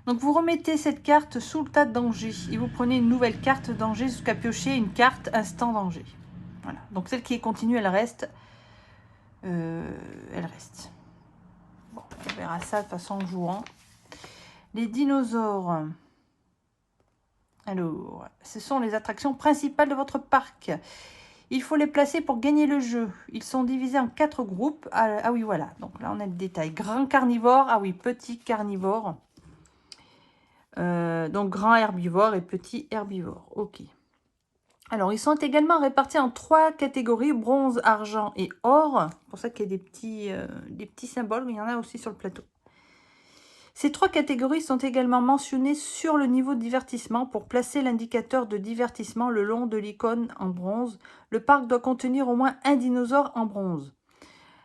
Donc vous remettez cette carte sous le tas de danger et vous prenez une nouvelle carte danger jusqu'à piocher une carte instant danger. Voilà. Donc celle qui est continue, elle reste. Elle reste. Bon, on verra ça de façon en jouant. Les dinosaures. Alors, ce sont les attractions principales de votre parc. Il faut les placer pour gagner le jeu. Ils sont divisés en 4 groupes. Ah oui, voilà. Donc là, on a le détail. Grand carnivore. Ah oui, petit carnivore. Donc grand herbivore et petit herbivore. Ok. Alors, ils sont également répartis en 3 catégories, bronze, argent et or. C'est pour ça qu'il y a des petits symboles, mais il y en a aussi sur le plateau. Ces 3 catégories sont également mentionnées sur le niveau de divertissement. Pour placer l'indicateur de divertissement le long de l'icône en bronze, le parc doit contenir au moins un dinosaure en bronze.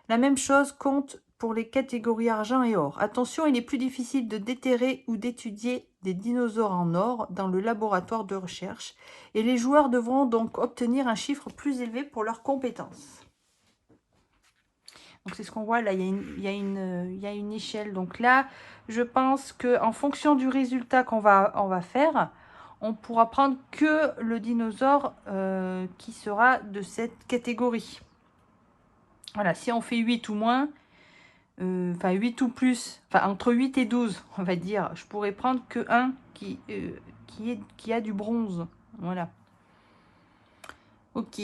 La même chose compte pour les catégories argent et or. Attention, il est plus difficile de déterrer ou d'étudier des dinosaures en or dans le laboratoire de recherche et les joueurs devront donc obtenir un chiffre plus élevé pour leurs compétences. Donc c'est ce qu'on voit là, il y a une échelle. Donc là, je pense qu'en fonction du résultat on va faire, on pourra prendre que le dinosaure qui sera de cette catégorie. Voilà, si on fait 8 ou moins, enfin 8 ou plus, enfin entre 8 et 12, on va dire, je pourrais prendre que un qui a du bronze. Voilà. Ok.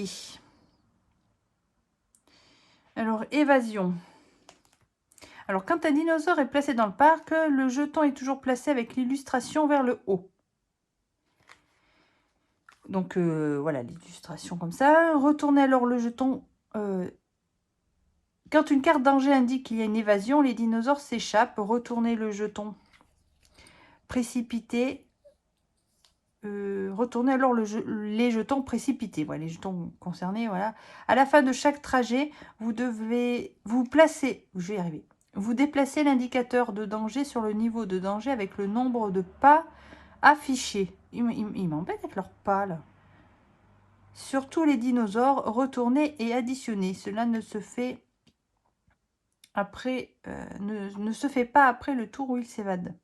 Alors, évasion. Alors, quand un dinosaure est placé dans le parc, le jeton est toujours placé avec l'illustration vers le haut. Donc, voilà, l'illustration comme ça. Retournez alors le jeton. Quand une carte danger indique qu'il y a une évasion, les dinosaures s'échappent. Retournez le jeton précipité. Retournez alors les jetons précipités. Voilà, les jetons concernés, voilà. À la fin de chaque trajet, vous devez vous placer. Je vais y arriver. Vous déplacez l'indicateur de danger sur le niveau de danger avec le nombre de pas affichés. Ils m'embêtent avec leurs pas, là. Sur tous les dinosaures, retournez et additionnez. Cela ne se fait après, ne se fait pas après le tour où il s'évade.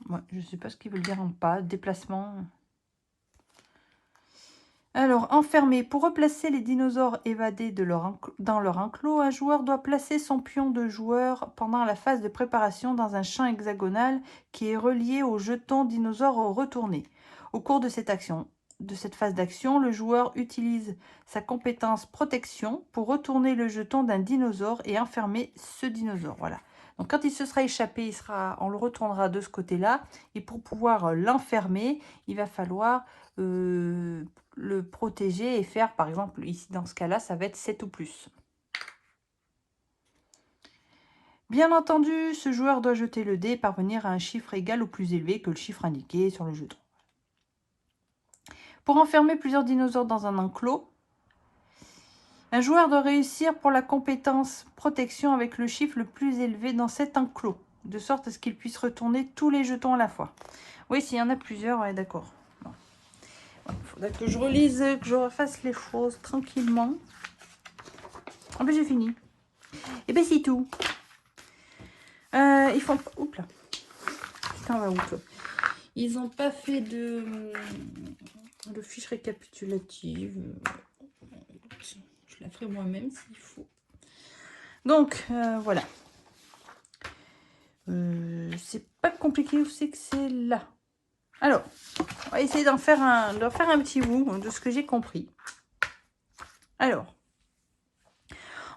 Ouais, je ne sais pas ce qu'ils veulent dire en pas, déplacement. Alors, enfermer. Pour replacer les dinosaures évadés dans leur enclos, un joueur doit placer son pion de joueur pendant la phase de préparation dans un champ hexagonal qui est relié au jeton dinosaure retourné. Au cours de cette phase d'action, le joueur utilise sa compétence protection pour retourner le jeton d'un dinosaure et enfermer ce dinosaure. Voilà. Donc, quand il se sera échappé, on le retournera de ce côté-là. Et pour pouvoir l'enfermer, il va falloir le protéger et faire, par exemple, ici dans ce cas-là, ça va être 7 ou plus. Bien entendu, ce joueur doit jeter le dé et parvenir à un chiffre égal ou plus élevé que le chiffre indiqué sur le jeton. Pour enfermer plusieurs dinosaures dans un enclos, un joueur doit réussir pour la compétence protection avec le chiffre le plus élevé dans cet enclos, de sorte à ce qu'il puisse retourner tous les jetons à la fois. Oui, s'il y en a plusieurs, ouais, d'accord. Il faudrait que je relise, que je refasse les choses tranquillement. En plus, j'ai fini. Et bien, c'est tout. Ils font... Oups là. Putain, va oups. Ils n'ont pas fait de fiche récapitulative. Je la ferai moi-même s'il faut. Donc, voilà. C'est pas compliqué, où c'est que c'est là. Alors, on va essayer d'en faire un petit bout de ce que j'ai compris. Alors,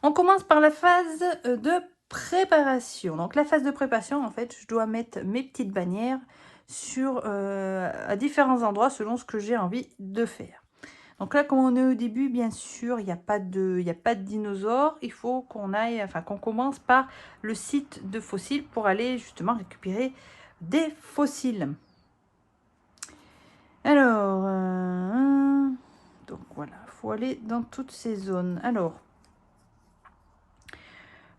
on commence par la phase de préparation. Donc, la phase de préparation, en fait, je dois mettre mes petites bannières à différents endroits selon ce que j'ai envie de faire. Donc là, comme on est au début, bien sûr, il n'y a pas de dinosaures. Il faut qu'on commence par le site de fossiles pour aller justement récupérer des fossiles. Alors, donc voilà, il faut aller dans toutes ces zones. Alors,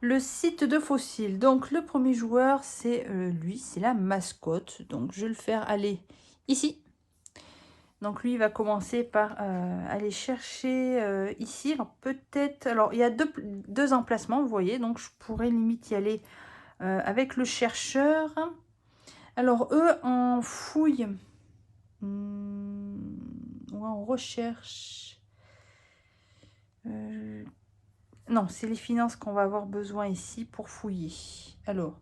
le site de fossiles. Donc, le premier joueur, c'est lui, c'est la mascotte. Donc, je vais le faire aller ici. Donc, lui, il va commencer par aller chercher ici. Alors, peut-être... Alors, il y a deux emplacements, vous voyez. Donc, je pourrais limite y aller avec le chercheur. Alors, eux, en fouille ou en recherche... non, c'est les finances qu'on va avoir besoin ici pour fouiller. Alors,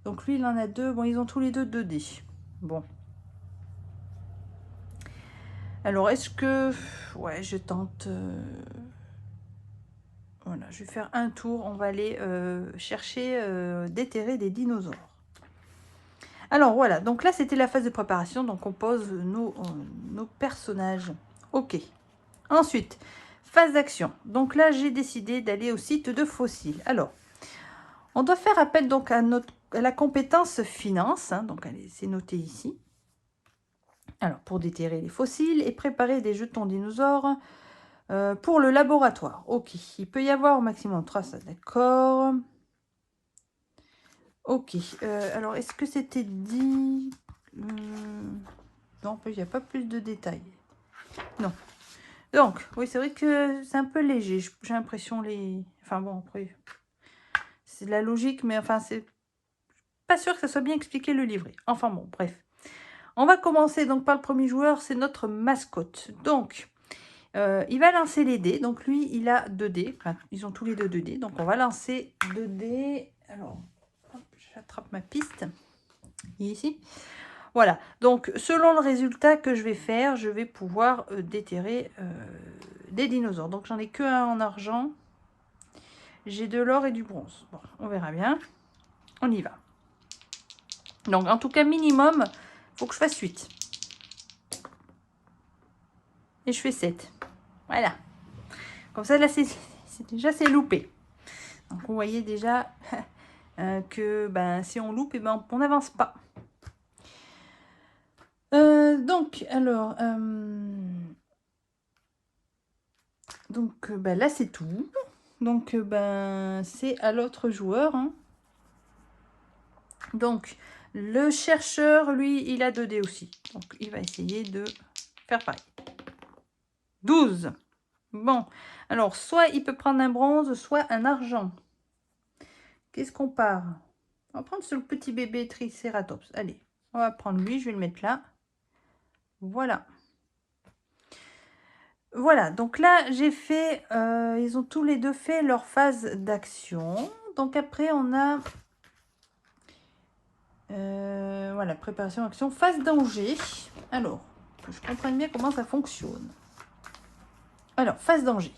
donc lui, il en a deux. Bon, ils ont tous les deux 2 dés. Bon. Alors, est-ce que... Ouais, je tente... Voilà, je vais faire un tour. On va aller chercher, déterrer des dinosaures. Alors voilà, donc là c'était la phase de préparation, donc on pose nos personnages. Ok. Ensuite, phase d'action. Donc là j'ai décidé d'aller au site de fossiles. Alors, on doit faire appel donc à la compétence finance, hein, donc c'est noté ici. Alors, pour déterrer les fossiles et préparer des jetons dinosaures pour le laboratoire. Ok, il peut y avoir au maximum 3, ça d'accord. Ok, alors est-ce que c'était dit non, il n'y a pas plus de détails. Non. Donc, oui, c'est vrai que c'est un peu léger. J'ai l'impression les... Enfin bon, après, c'est de la logique, mais enfin, c'est pas sûr que ça soit bien expliqué le livret. Enfin bon, bref. On va commencer donc par le premier joueur, c'est notre mascotte. Donc, il va lancer les dés. Donc lui, il a 2 dés. Enfin, ils ont tous les deux 2 dés. Donc on va lancer 2 dés. Alors, hop, j'attrape ma piste. Ici. Voilà. Donc, selon le résultat que je vais faire, je vais pouvoir déterrer des dinosaures. Donc, j'en ai que un en argent. J'ai de l'or et du bronze. Bon, on verra bien. On y va. Donc, en tout cas, minimum, il faut que je fasse 8. Et je fais 7. Voilà. Comme ça, là, c'est loupé. Donc, vous voyez déjà que ben, si on loupe, eh ben, on n'avance pas. Donc, alors... donc, ben, là, c'est tout. Donc, ben, c'est à l'autre joueur. Hein. Donc, le chercheur, lui, il a 2 dés aussi. Donc, il va essayer de faire pareil. 12. Bon, alors, soit il peut prendre un bronze, soit un argent. Qu'est-ce qu'on part? On va prendre ce petit bébé Triceratops. Allez, on va prendre lui, je vais le mettre là. Voilà. Voilà, donc là, j'ai fait... ils ont tous les deux fait leur phase d'action. Donc après, on a... voilà, préparation, action, phase danger. Alors, que je comprenne bien comment ça fonctionne. Alors, phase danger.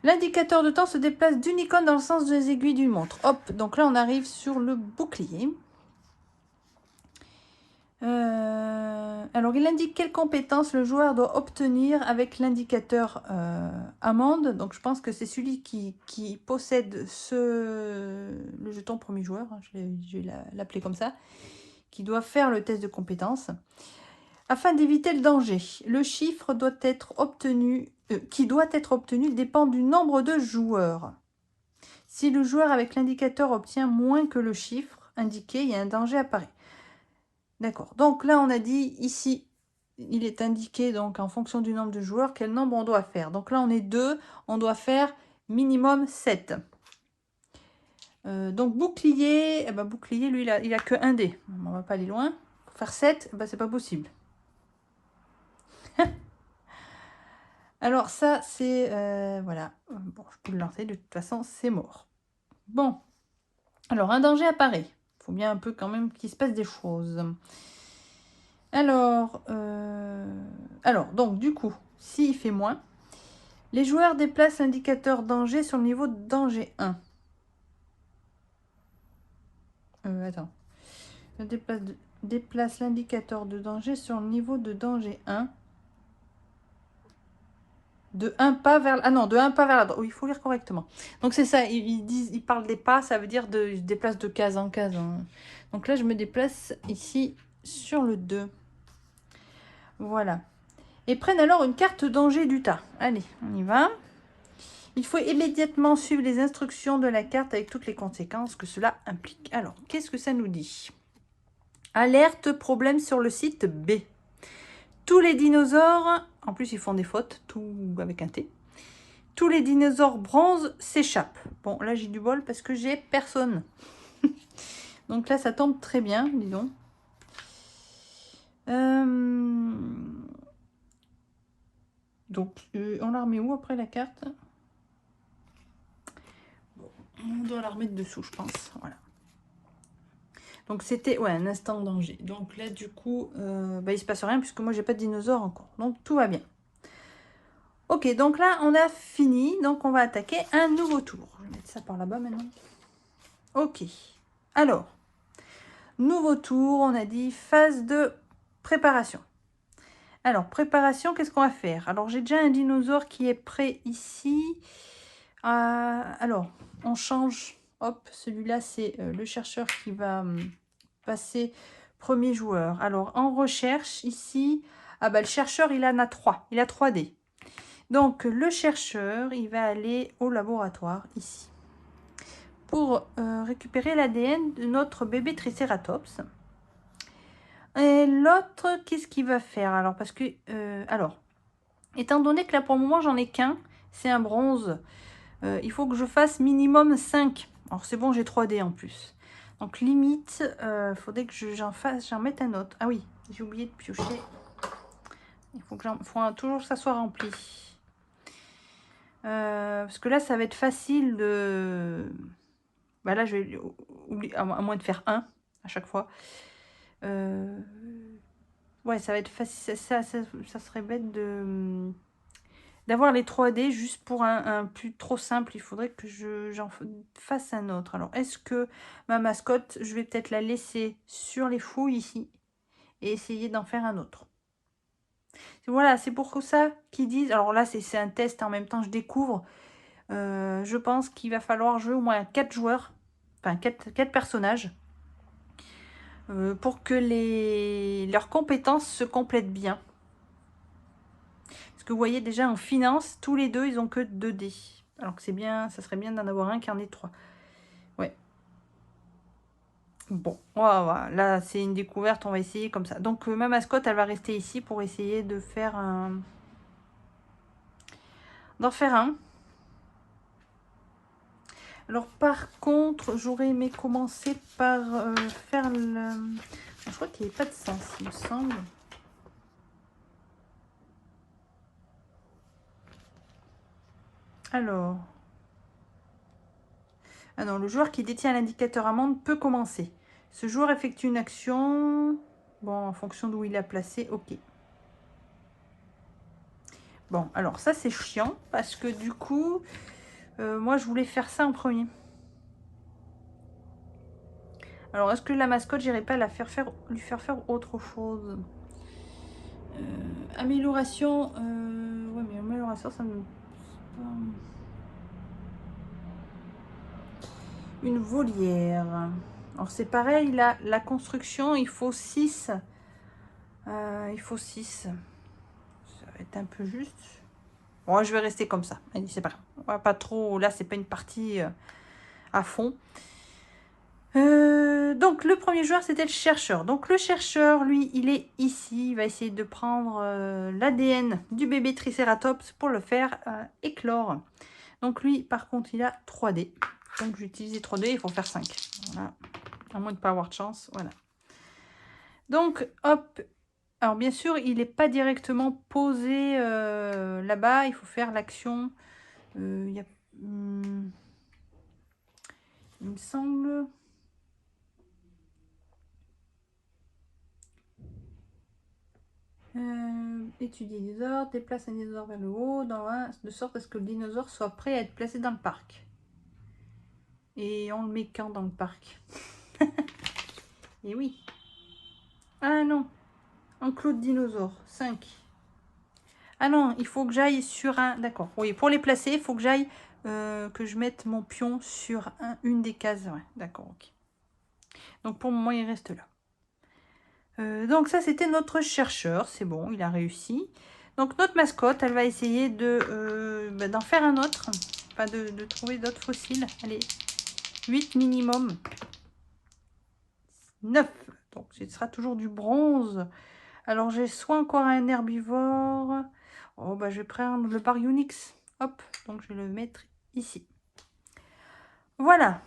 L'indicateur de temps se déplace d'une icône dans le sens des aiguilles d'une montre. Hop, donc là, on arrive sur le bouclier. Alors, il indique quelle compétence le joueur doit obtenir avec l'indicateur amende. Donc, je pense que c'est celui qui possède le jeton premier joueur, hein, je vais l'appeler comme ça, qui doit faire le test de compétence. Afin d'éviter le danger, le chiffre qui doit être obtenu dépend du nombre de joueurs. Si le joueur avec l'indicateur obtient moins que le chiffre indiqué, il y a un danger apparaît. D'accord. Donc là, on a dit ici, il est indiqué donc en fonction du nombre de joueurs, quel nombre on doit faire. Donc là, on est 2, on doit faire minimum 7. Donc bouclier, eh ben, bouclier, lui, il a que 1 dé. On va pas aller loin. Pour faire 7, eh ben, c'est pas possible. Alors ça, c'est... voilà. Bon, je peux le lancer, de toute façon, c'est mort. Bon. Alors, un danger apparaît. Il faut bien un peu quand même qu'il se passe des choses. Alors, donc, du coup, s'il fait moins, les joueurs déplacent l'indicateur danger sur le niveau de danger 1. Attends. Déplace l'indicateur de danger sur le niveau de danger 1. De un pas vers... Ah non, de un pas vers la droite. Oui, il faut lire correctement. Donc c'est ça, ils parlent des pas, ça veut dire ils se déplacent de case en case. Hein. Donc là, je me déplace ici sur le 2. Voilà. Et prennent alors une carte danger du tas. Allez, on y va. Il faut immédiatement suivre les instructions de la carte avec toutes les conséquences que cela implique. Alors, qu'est-ce que ça nous dit? Alerte, problème sur le site B. Tous les dinosaures, en plus ils font des fautes, tout avec un T. Tous les dinosaures bronze s'échappent. Bon, là j'ai du bol parce que j'ai personne. Donc là ça tombe très bien, dis donc. Donc on la remet où après la carte? Bon, on doit la remettre dessous, je pense. Voilà. Donc c'était un instant danger. Donc là du coup, il se passe rien puisque moi j'ai pas de dinosaure encore. Donc tout va bien. Ok, donc là on a fini. Donc on va attaquer un nouveau tour. Je vais mettre ça par là-bas maintenant. Ok. Alors, Nouveau tour, on a dit phase de préparation. Alors, préparation, qu'est-ce qu'on va faire? Alors, j'ai déjà un dinosaure qui est prêt ici. Alors, on change. Hop, celui-là, c'est le chercheur qui va passer premier joueur. Alors, en recherche, ici, ah bah, le chercheur, il en a 3. Il a 3D. Donc, le chercheur, il va aller au laboratoire, ici, pour récupérer l'ADN de notre bébé Triceratops. Et l'autre, qu'est-ce qu'il va faire? Alors, parce que... alors, étant donné que là, pour le moment, j'en ai qu'un, c'est un bronze, il faut que je fasse minimum 5. Alors, c'est bon, j'ai 3D en plus. Donc, limite, il faudrait que j'en mette un autre. Ah oui, j'ai oublié de piocher. Il faut toujours que ça soit rempli. Parce que là, ça va être facile de... Bah là, je vais oublier, à moins de faire un à chaque fois. Ouais, ça va être facile. Ça serait bête de d'avoir les 3D juste pour un plus trop simple. Il faudrait que j'en fasse un autre. Alors, est-ce que ma mascotte, je vais peut-être la laisser sur les fouilles ici et essayer d'en faire un autre. Voilà, c'est pour ça qu'ils disent... Alors là, c'est un test, en même temps, je découvre. Je pense qu'il va falloir jouer au moins 4 joueurs, enfin 4 personnages, pour que leurs compétences se complètent bien. Parce que vous voyez déjà en finance, tous les deux, ils ont que 2D. Alors que c'est bien, ça serait bien d'en avoir un qui en ait 3. Ouais. Bon, voilà, là c'est une découverte, on va essayer comme ça. Donc ma mascotte, elle va rester ici pour essayer de faire d'en faire un. Alors par contre, j'aurais aimé commencer par faire le... Je crois qu'il n'y avait pas de sens, il me semble. Alors... Ah non, le joueur qui détient l'indicateur amende peut commencer. Ce joueur effectue une action... Bon, en fonction d'où il a placé, ok. Bon, alors ça c'est chiant, parce que du coup, moi je voulais faire ça en premier. Alors, est-ce que la mascotte, j'irai pas lui faire faire autre chose? Amélioration... ouais, mais amélioration, ça me... Une volière. Alors, c'est pareil, la construction, il faut 6. Il faut 6. Ça va être un peu juste. Bon, je vais rester comme ça. Allez, c'est pas grave. On va pas trop... Là, c'est pas une partie à fond. Donc, le premier joueur, c'était le chercheur. Donc, le chercheur, lui, il est ici. Il va essayer de prendre l'ADN du bébé Triceratops pour le faire éclore. Donc, lui, par contre, il a 3D. Donc, je vais utiliser 3D. Il faut faire 5. Voilà. À moins de ne pas avoir de chance. Voilà. Donc, hop. Alors, bien sûr, il n'est pas directement posé là-bas. Il faut faire l'action. Il me semble... étudier les dinosaures, déplace un dinosaure vers le haut, de sorte à ce que le dinosaure soit prêt à être placé dans le parc. Et on le met quand dans le parc? Et oui. Ah non, enclos de dinosaures, 5. Ah non, il faut que j'aille sur un... D'accord, oui, pour les placer, il faut que j'aille, que je mette mon pion sur une des cases. Ouais, d'accord, ok. Donc pour le moment, il reste là. Donc ça, c'était notre chercheur. C'est bon, il a réussi. Donc notre mascotte, elle va essayer d'en faire un autre. Enfin, de trouver d'autres fossiles. Allez, 8 minimum. 9. Donc ce sera toujours du bronze. Alors j'ai soit encore un herbivore. Oh, bah je vais prendre le baryonyx. Hop, donc je vais le mettre ici. Voilà.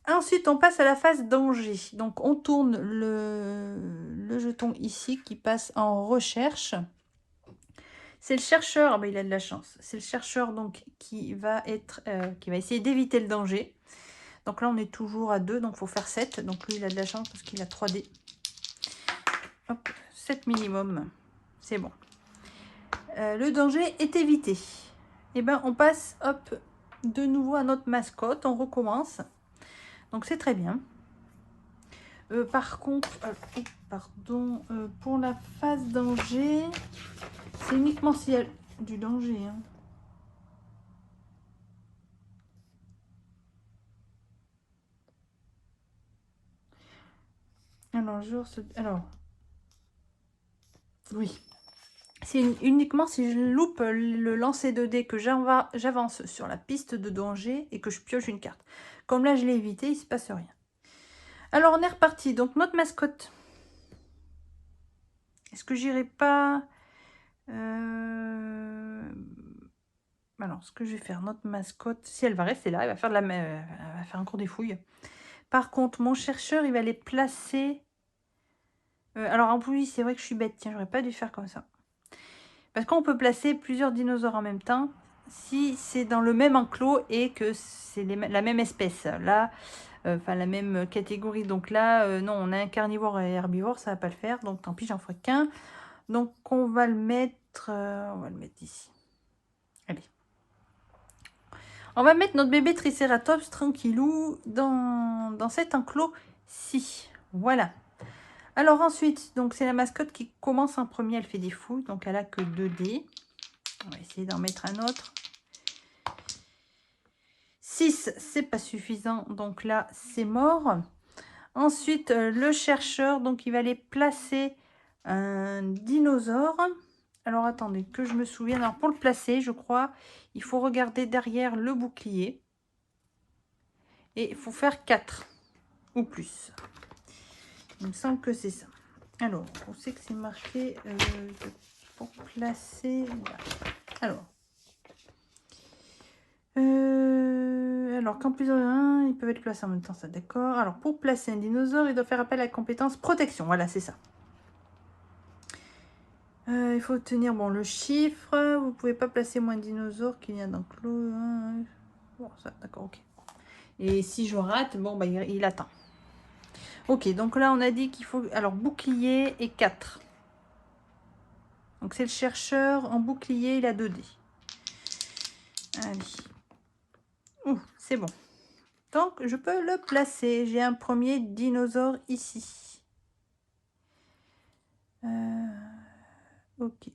Ensuite, on passe à la phase danger. Donc, on tourne le jeton ici qui passe en recherche. C'est le chercheur, il a de la chance. C'est le chercheur donc qui va essayer d'éviter le danger. Donc là, on est toujours à 2, donc il faut faire 7. Donc lui, il a de la chance parce qu'il a 3D. Hop, 7 minimum. C'est bon. Le danger est évité. Et ben, on passe, hop, de nouveau à notre mascotte. On recommence. Donc c'est très bien. Par contre, pardon, pour la phase danger, c'est uniquement s'il y a du danger. Hein. Alors, oui. C'est uniquement si je loupe le lancer de dés que j'avance sur la piste de danger et que je pioche une carte. Comme là, je l'ai évité, il ne se passe rien. Alors, on est reparti. Donc, notre mascotte. Est-ce que j'irai pas... Alors, ce que je vais faire, notre mascotte, si elle va rester là, elle va faire, elle va faire encore des fouilles. Par contre, mon chercheur, il va les placer... alors, en plus, c'est vrai que je suis bête. Tiens, j'aurais pas dû faire comme ça. Parce qu'on peut placer plusieurs dinosaures en même temps si c'est dans le même enclos et que c'est la même espèce. Là, enfin la même catégorie. Donc là, non, on a un carnivore et herbivore, ça va pas le faire. Donc tant pis, j'en ferai qu'un. Donc on va le mettre ici. Allez. On va mettre notre bébé Triceratops tranquillou dans cet enclos-ci. Voilà. Alors ensuite, donc c'est la mascotte qui commence en premier, elle fait des fouilles, donc elle a que 2 dés. On va essayer d'en mettre un autre. 6, c'est pas suffisant, donc là, c'est mort. Ensuite, le chercheur, donc il va aller placer un dinosaure. Alors, attendez, que je me souvienne. Alors, pour le placer, je crois, il faut regarder derrière le bouclier. Et il faut faire 4 ou plus. Il me semble que c'est ça. Alors, on sait que c'est marqué pour placer... Alors... alors, quand plusieurs ils peuvent être placés en même temps, ça d'accord. Alors, pour placer un dinosaure, il doit faire appel à la compétence protection. Voilà, c'est ça. Il faut obtenir le chiffre. Vous ne pouvez pas placer moins de dinosaures qu'il y a dans l'enclos. Bon, ça, d'accord, ok. Et si je rate, bon, bah, il attend. Ok, donc là, on a dit qu'il faut... Alors, bouclier et 4. Donc, c'est le chercheur. En bouclier, il a 2 dés. Allez. C'est bon. Donc, je peux le placer. J'ai un premier dinosaure ici. Ok.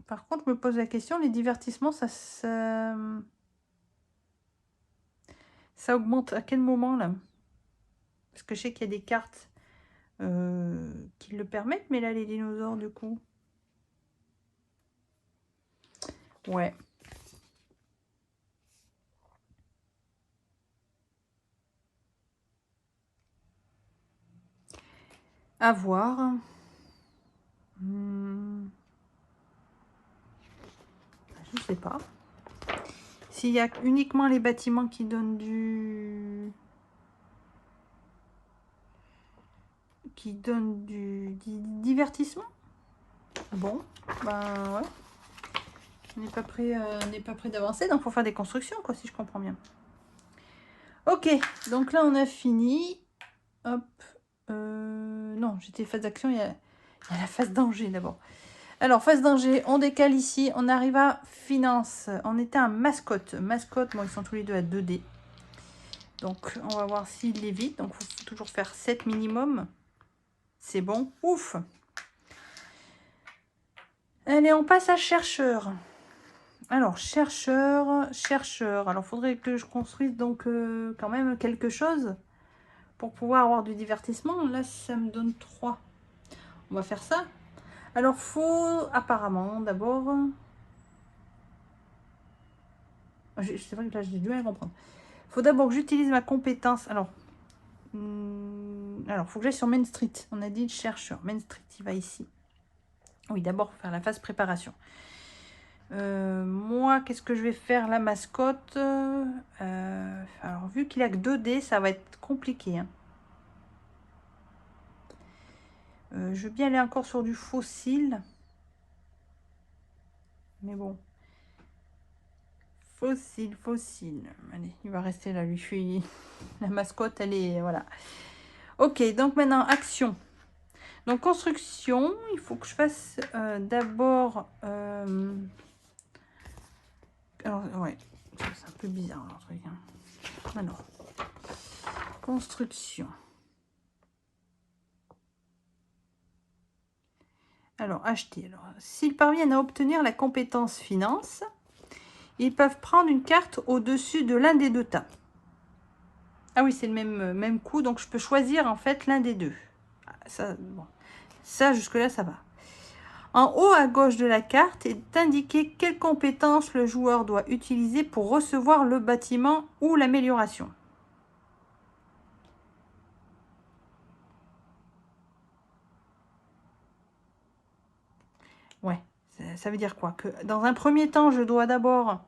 Par contre, je me pose la question, les divertissements, ça augmente à quel moment, là? Parce que je sais qu'il y a des cartes qui le permettent, mais là, les dinosaures, du coup... Ouais. À voir. Je sais pas. S'il y a uniquement les bâtiments qui donnent du... divertissement. Bon, ben ouais. On n'est pas prêt d'avancer, donc il faut faire des constructions, quoi, si je comprends bien. Ok, donc là, on a fini. Hop. Non, j'étais phase d'action, il y a la phase danger d'abord. Alors, phase danger, on décale ici, on arrive à finance. On était un mascotte. Mascotte, bon, ils sont tous les deux à 2 dés. Donc, on va voir s'il l'évite. Donc, il faut toujours faire 7 minimum. C'est bon. Ouf. Allez, on passe à chercheur. Alors, chercheur. Alors, il faudrait que je construise donc quand même quelque chose pour pouvoir avoir du divertissement. Là, ça me donne 3. On va faire ça. Alors, faut apparemment d'abord... C'est vrai que là, j'ai du mal à comprendre. Faut d'abord que j'utilise ma compétence. Alors, faut que j'aille sur Main Street. On a dit le chercheur. Main Street, il va ici. Oui, d'abord, faire la phase préparation. Moi, qu'est-ce que je vais faire? La mascotte. Alors, vu qu'il a que 2 dés, ça va être compliqué. Hein. Je veux bien aller encore sur du fossile. Mais bon. Fossile. Allez, il va rester là, lui. La mascotte, elle est... Voilà. Ok, donc maintenant, action. Donc, construction, il faut que je fasse d'abord... Alors, ouais, c'est un peu bizarre, leur truc. Hein. Alors, Construction. Alors, acheter. Alors, s'ils parviennent à obtenir la compétence finance, ils peuvent prendre une carte au-dessus de l'un des deux tas. Ah oui, c'est le même coup, donc je peux choisir en fait l'un des deux. Ça, bon. Ça jusque-là, ça va. En haut à gauche de la carte est indiqué quelle compétence le joueur doit utiliser pour recevoir le bâtiment ou l'amélioration. Ouais, ça veut dire quoi? Que dans un premier temps, je dois d'abord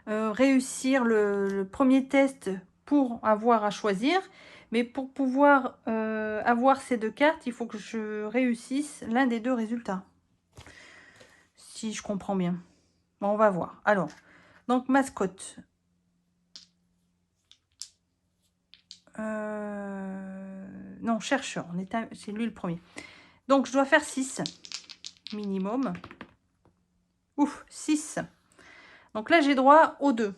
réussir le premier test pour avoir à choisir. Mais pour pouvoir avoir ces deux cartes, il faut que je réussisse l'un des deux résultats. Si je comprends bien. Bon, on va voir. Alors, donc mascotte. Non, chercheur. C'est lui le premier. Donc, je dois faire 6 minimum. Ouf, 6. Donc là, j'ai droit aux 2.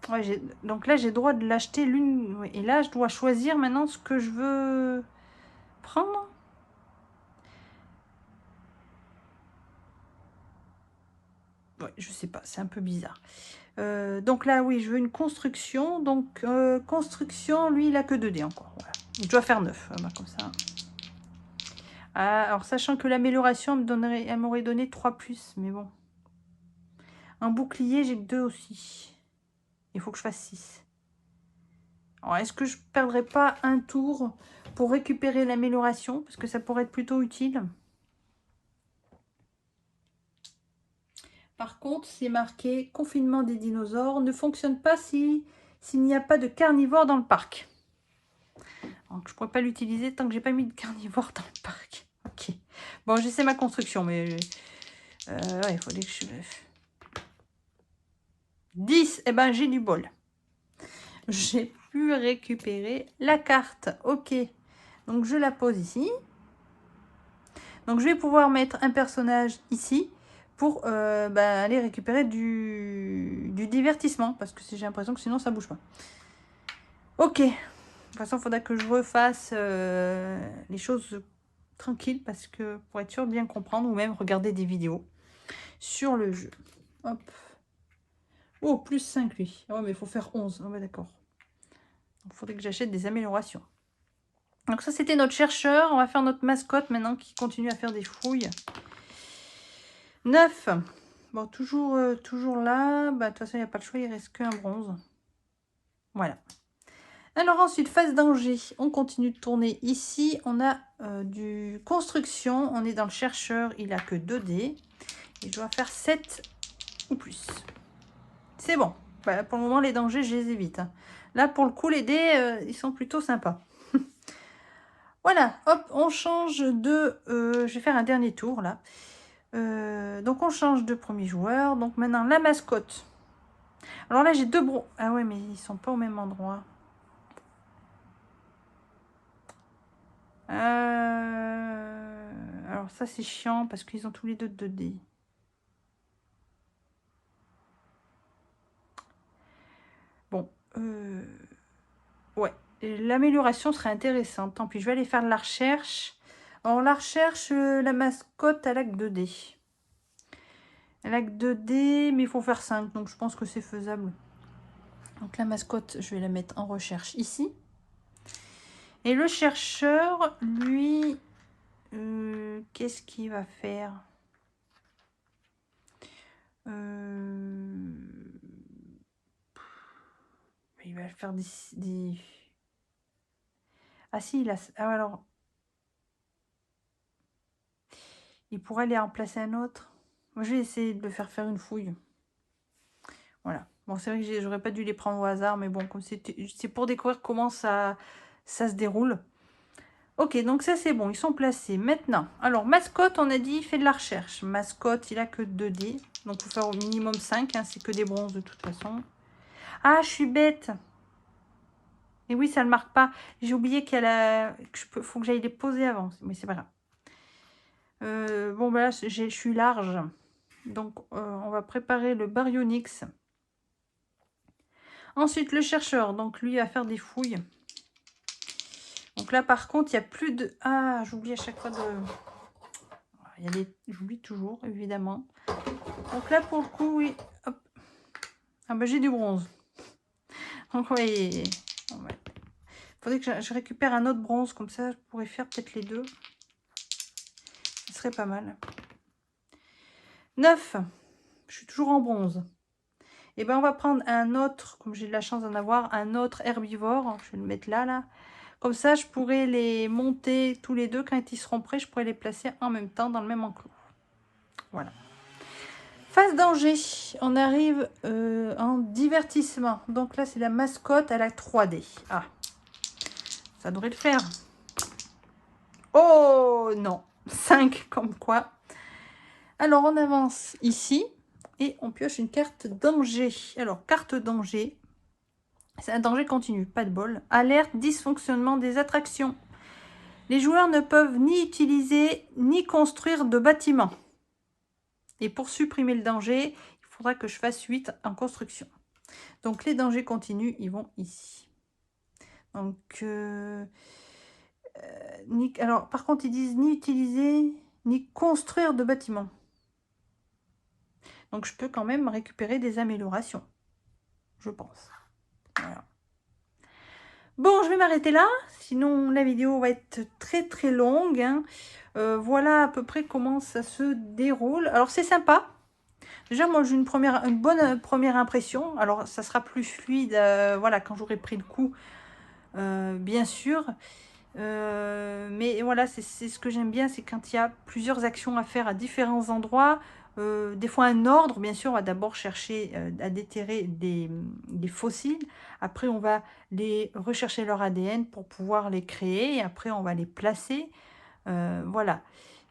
Ouais, donc là, j'ai droit de l'acheter l'une. Et là, je dois choisir maintenant ce que je veux prendre. Ouais, je sais pas, c'est un peu bizarre. Donc là, oui, je veux une construction. Donc, construction, lui, il a que 2 dés encore. Voilà. Je dois faire 9, comme ça. Ah, alors, sachant que l'amélioration elle m'aurait donné 3+, mais bon. Un bouclier, j'ai que 2 aussi. Il faut que je fasse 6. Alors, est-ce que je ne perdrai pas un tour pour récupérer l'amélioration? Parce que ça pourrait être plutôt utile. Par contre, c'est marqué « Confinement des dinosaures ne fonctionne pas s'il n'y a pas de carnivores dans le parc ». Donc, je ne pourrais pas l'utiliser tant que j'ai pas mis de carnivores dans le parc. Ok. Bon, j'essaie ma construction, mais... ouais, il faudrait que je... 10, eh ben, j'ai du bol. J'ai pu récupérer la carte. Ok. Donc, je la pose ici. Donc, je vais pouvoir mettre un personnage ici pour aller récupérer du divertissement. Parce que j'ai l'impression que sinon, ça bouge pas. Ok. De toute façon, il faudra que je refasse les choses tranquilles. Parce que pour être sûr de bien comprendre ou même regarder des vidéos sur le jeu. Hop. Oh, plus 5 lui. Oh, mais il faut faire 11. Oh, bah, d'accord. Il faudrait que j'achète des améliorations. Donc ça, c'était notre chercheur. On va faire notre mascotte maintenant qui continue à faire des fouilles. 9. Bon, toujours là. Bah, de toute façon, il n'y a pas de choix. Il reste qu'un bronze. Voilà. Alors ensuite, phase danger. On continue de tourner ici. On a du construction. On est dans le chercheur. Il n'a que 2 dés. Et je dois faire 7 ou plus. C'est bon. Bah, pour le moment, les dangers, je les évite. Hein. Là, pour le coup, les dés, ils sont plutôt sympas. Voilà, hop, on change de... je vais faire un dernier tour, là. Donc, on change de premier joueur. Donc, maintenant, la mascotte. Alors là, j'ai 2 bros. Ah ouais, mais ils sont pas au même endroit. Alors, ça, c'est chiant parce qu'ils ont tous les deux 2 dés. Bon, ouais. L'amélioration serait intéressante. Tant pis, je vais aller faire de la recherche. Alors, la recherche, la mascotte, elle a que 2 dés. Elle a que 2 dés, mais il faut faire 5. Donc, je pense que c'est faisable. Donc, la mascotte, je vais la mettre en recherche ici. Et le chercheur, lui, qu'est-ce qu'il va faire? Il va faire des... Ah si, il a... Ah, alors... Il pourrait aller en placer un autre. Moi, je vais essayer de le faire une fouille. Voilà. Bon, c'est vrai que j'aurais pas dû les prendre au hasard, mais bon, comme c'est pour découvrir comment ça se déroule. Ok, donc ça, c'est bon. Ils sont placés. Maintenant, alors, mascotte, on a dit, il fait de la recherche. Mascotte, il a que 2 dés. Donc, il faut faire au minimum 5. Hein, c'est que des bronzes, de toute façon. Ah, je suis bête. Et oui, ça ne le marque pas. J'ai oublié faut que j'aille les poser avant. Mais c'est pas grave. Bon, bah là, je suis large. Donc, on va préparer le baryonyx. Ensuite, le chercheur. Donc, lui, va faire des fouilles. Donc là, par contre, il n'y a plus de... Ah, j'oublie à chaque fois de... Il y a des... J'oublie toujours, évidemment. Donc là, pour le coup, oui. Hop. Ah bah, j'ai du bronze. Donc, oui. Il faudrait que je récupère un autre bronze. Comme ça, je pourrais faire peut-être les deux. Ce serait pas mal. 9. Je suis toujours en bronze. Et ben on va prendre un autre, comme j'ai de la chance d'en avoir, un autre herbivore. Je vais le mettre là, là. Comme ça, je pourrais les monter tous les deux. Quand ils seront prêts, je pourrais les placer en même temps dans le même enclos. Voilà. Phase danger. On arrive en divertissement. Donc là, c'est la mascotte à la 3D. Ah, ça devrait le faire. Oh non, 5 comme quoi. Alors, on avance ici et on pioche une carte danger. Alors, carte danger, c'est un danger continu, pas de bol. Alerte, dysfonctionnement des attractions. Les joueurs ne peuvent ni utiliser ni construire de bâtiments. Et pour supprimer le danger, il faudra que je fasse 8 en construction. Donc, les dangers continus, ils vont ici. Donc, alors, par contre, ils disent ni utiliser ni construire de bâtiments. Donc, je peux quand même récupérer des améliorations, je pense. Voilà. Bon, je vais m'arrêter là, sinon la vidéo va être très très longue. Hein. Voilà à peu près comment ça se déroule. Alors, c'est sympa. Déjà, moi, j'ai une bonne première impression. Alors, ça sera plus fluide, voilà, quand j'aurai pris le coup, bien sûr. Mais voilà, c'est ce que j'aime bien, c'est quand il y a plusieurs actions à faire à différents endroits. Des fois un ordre, bien sûr, on va d'abord chercher à déterrer des fossiles. Après, on va les rechercher leur ADN pour pouvoir les créer. Et après, on va les placer. Voilà.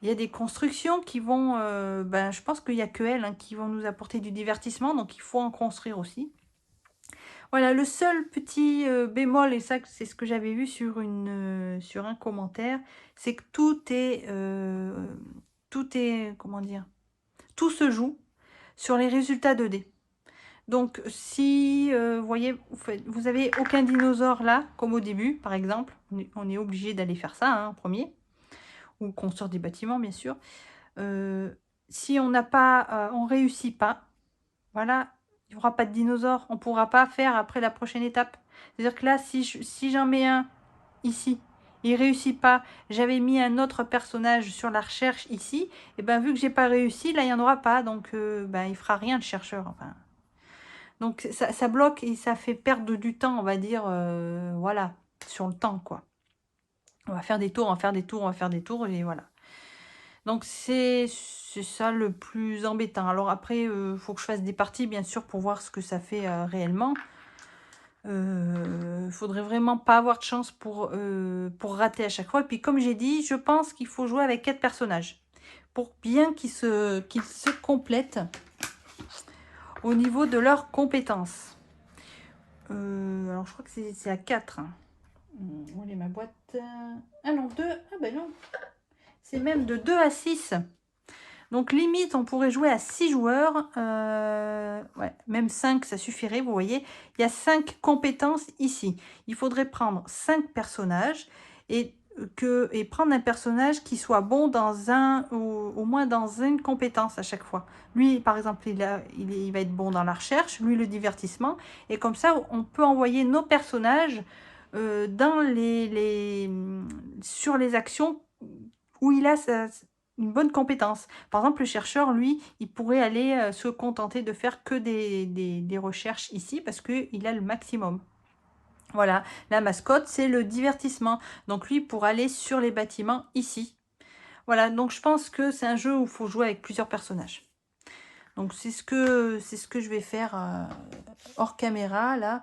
Il y a des constructions qui vont... ben, je pense qu'il n'y a que elles hein, qui vont nous apporter du divertissement. Donc, il faut en construire aussi. Voilà, le seul petit bémol, et ça c'est ce que j'avais vu sur un commentaire, c'est que tout est, comment dire, tout se joue sur les résultats 2D. Donc si, vous voyez, vous avez aucun dinosaure là, comme au début par exemple, on est obligé d'aller faire ça hein, en premier, ou construire des bâtiments bien sûr. Si on n'a pas, on réussit pas, voilà, il n'y aura pas de dinosaures. On ne pourra pas faire après la prochaine étape. C'est-à-dire que là, si j'en mets un ici, il ne réussit pas, j'avais mis un autre personnage sur la recherche ici, et ben vu que j'ai pas réussi, là, il n'y en aura pas. Donc, ben, il fera rien, le chercheur. Enfin. Donc, ça bloque et ça fait perdre du temps, on va dire, voilà, sur le temps, quoi. On va faire des tours, on va faire des tours, on va faire des tours, et voilà. Donc, c'est ça le plus embêtant. Alors après, il faut que je fasse des parties, bien sûr, pour voir ce que ça fait réellement. Faudrait vraiment pas avoir de chance pour rater à chaque fois. Et puis, comme j'ai dit, je pense qu'il faut jouer avec 4 personnages. Pour bien qu'ils se complètent au niveau de leurs compétences. Alors, je crois que c'est à 4. Hein. Où est ma boîte? Ah non, 2. Ah ben non. C'est même de 2 à 6. Donc, limite, on pourrait jouer à 6 joueurs. Ouais, même 5, ça suffirait, vous voyez. Il y a 5 compétences ici. Il faudrait prendre 5 personnages et prendre un personnage qui soit bon dans au moins dans une compétence à chaque fois. Lui, par exemple, il va être bon dans la recherche, lui, le divertissement. Et comme ça, on peut envoyer nos personnages dans sur les actions où il a une bonne compétence. Par exemple, le chercheur, lui, il pourrait aller se contenter de faire que des recherches ici parce qu'il a le maximum. Voilà, la mascotte, c'est le divertissement. Donc lui, pour aller sur les bâtiments ici. Voilà, donc je pense que c'est un jeu où il faut jouer avec plusieurs personnages. Donc c'est ce que je vais faire hors caméra, là.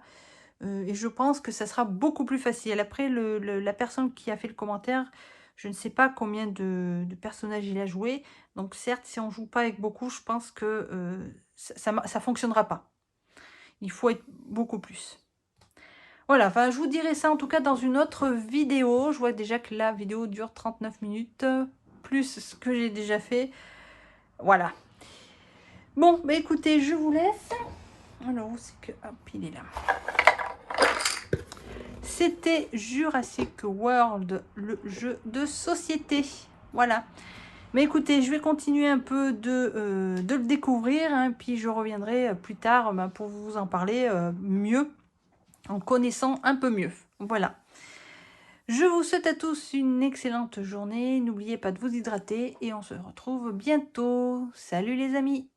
Et je pense que ça sera beaucoup plus facile. Après, la personne qui a fait le commentaire... Je ne sais pas combien de personnages il a joué. Donc certes, si on ne joue pas avec beaucoup, je pense que ça ne fonctionnera pas. Il faut être beaucoup plus. Voilà, enfin, je vous dirai ça en tout cas dans une autre vidéo. Je vois déjà que la vidéo dure 39 minutes, plus ce que j'ai déjà fait. Voilà. Bon, bah écoutez, je vous laisse. Alors, où c'est que... Hop, il est là. C'était Jurassic World, le jeu de société. Voilà. Mais écoutez, je vais continuer un peu de le découvrir, hein, puis je reviendrai plus tard pour vous en parler mieux, en connaissant un peu mieux. Voilà. Je vous souhaite à tous une excellente journée. N'oubliez pas de vous hydrater et on se retrouve bientôt. Salut les amis!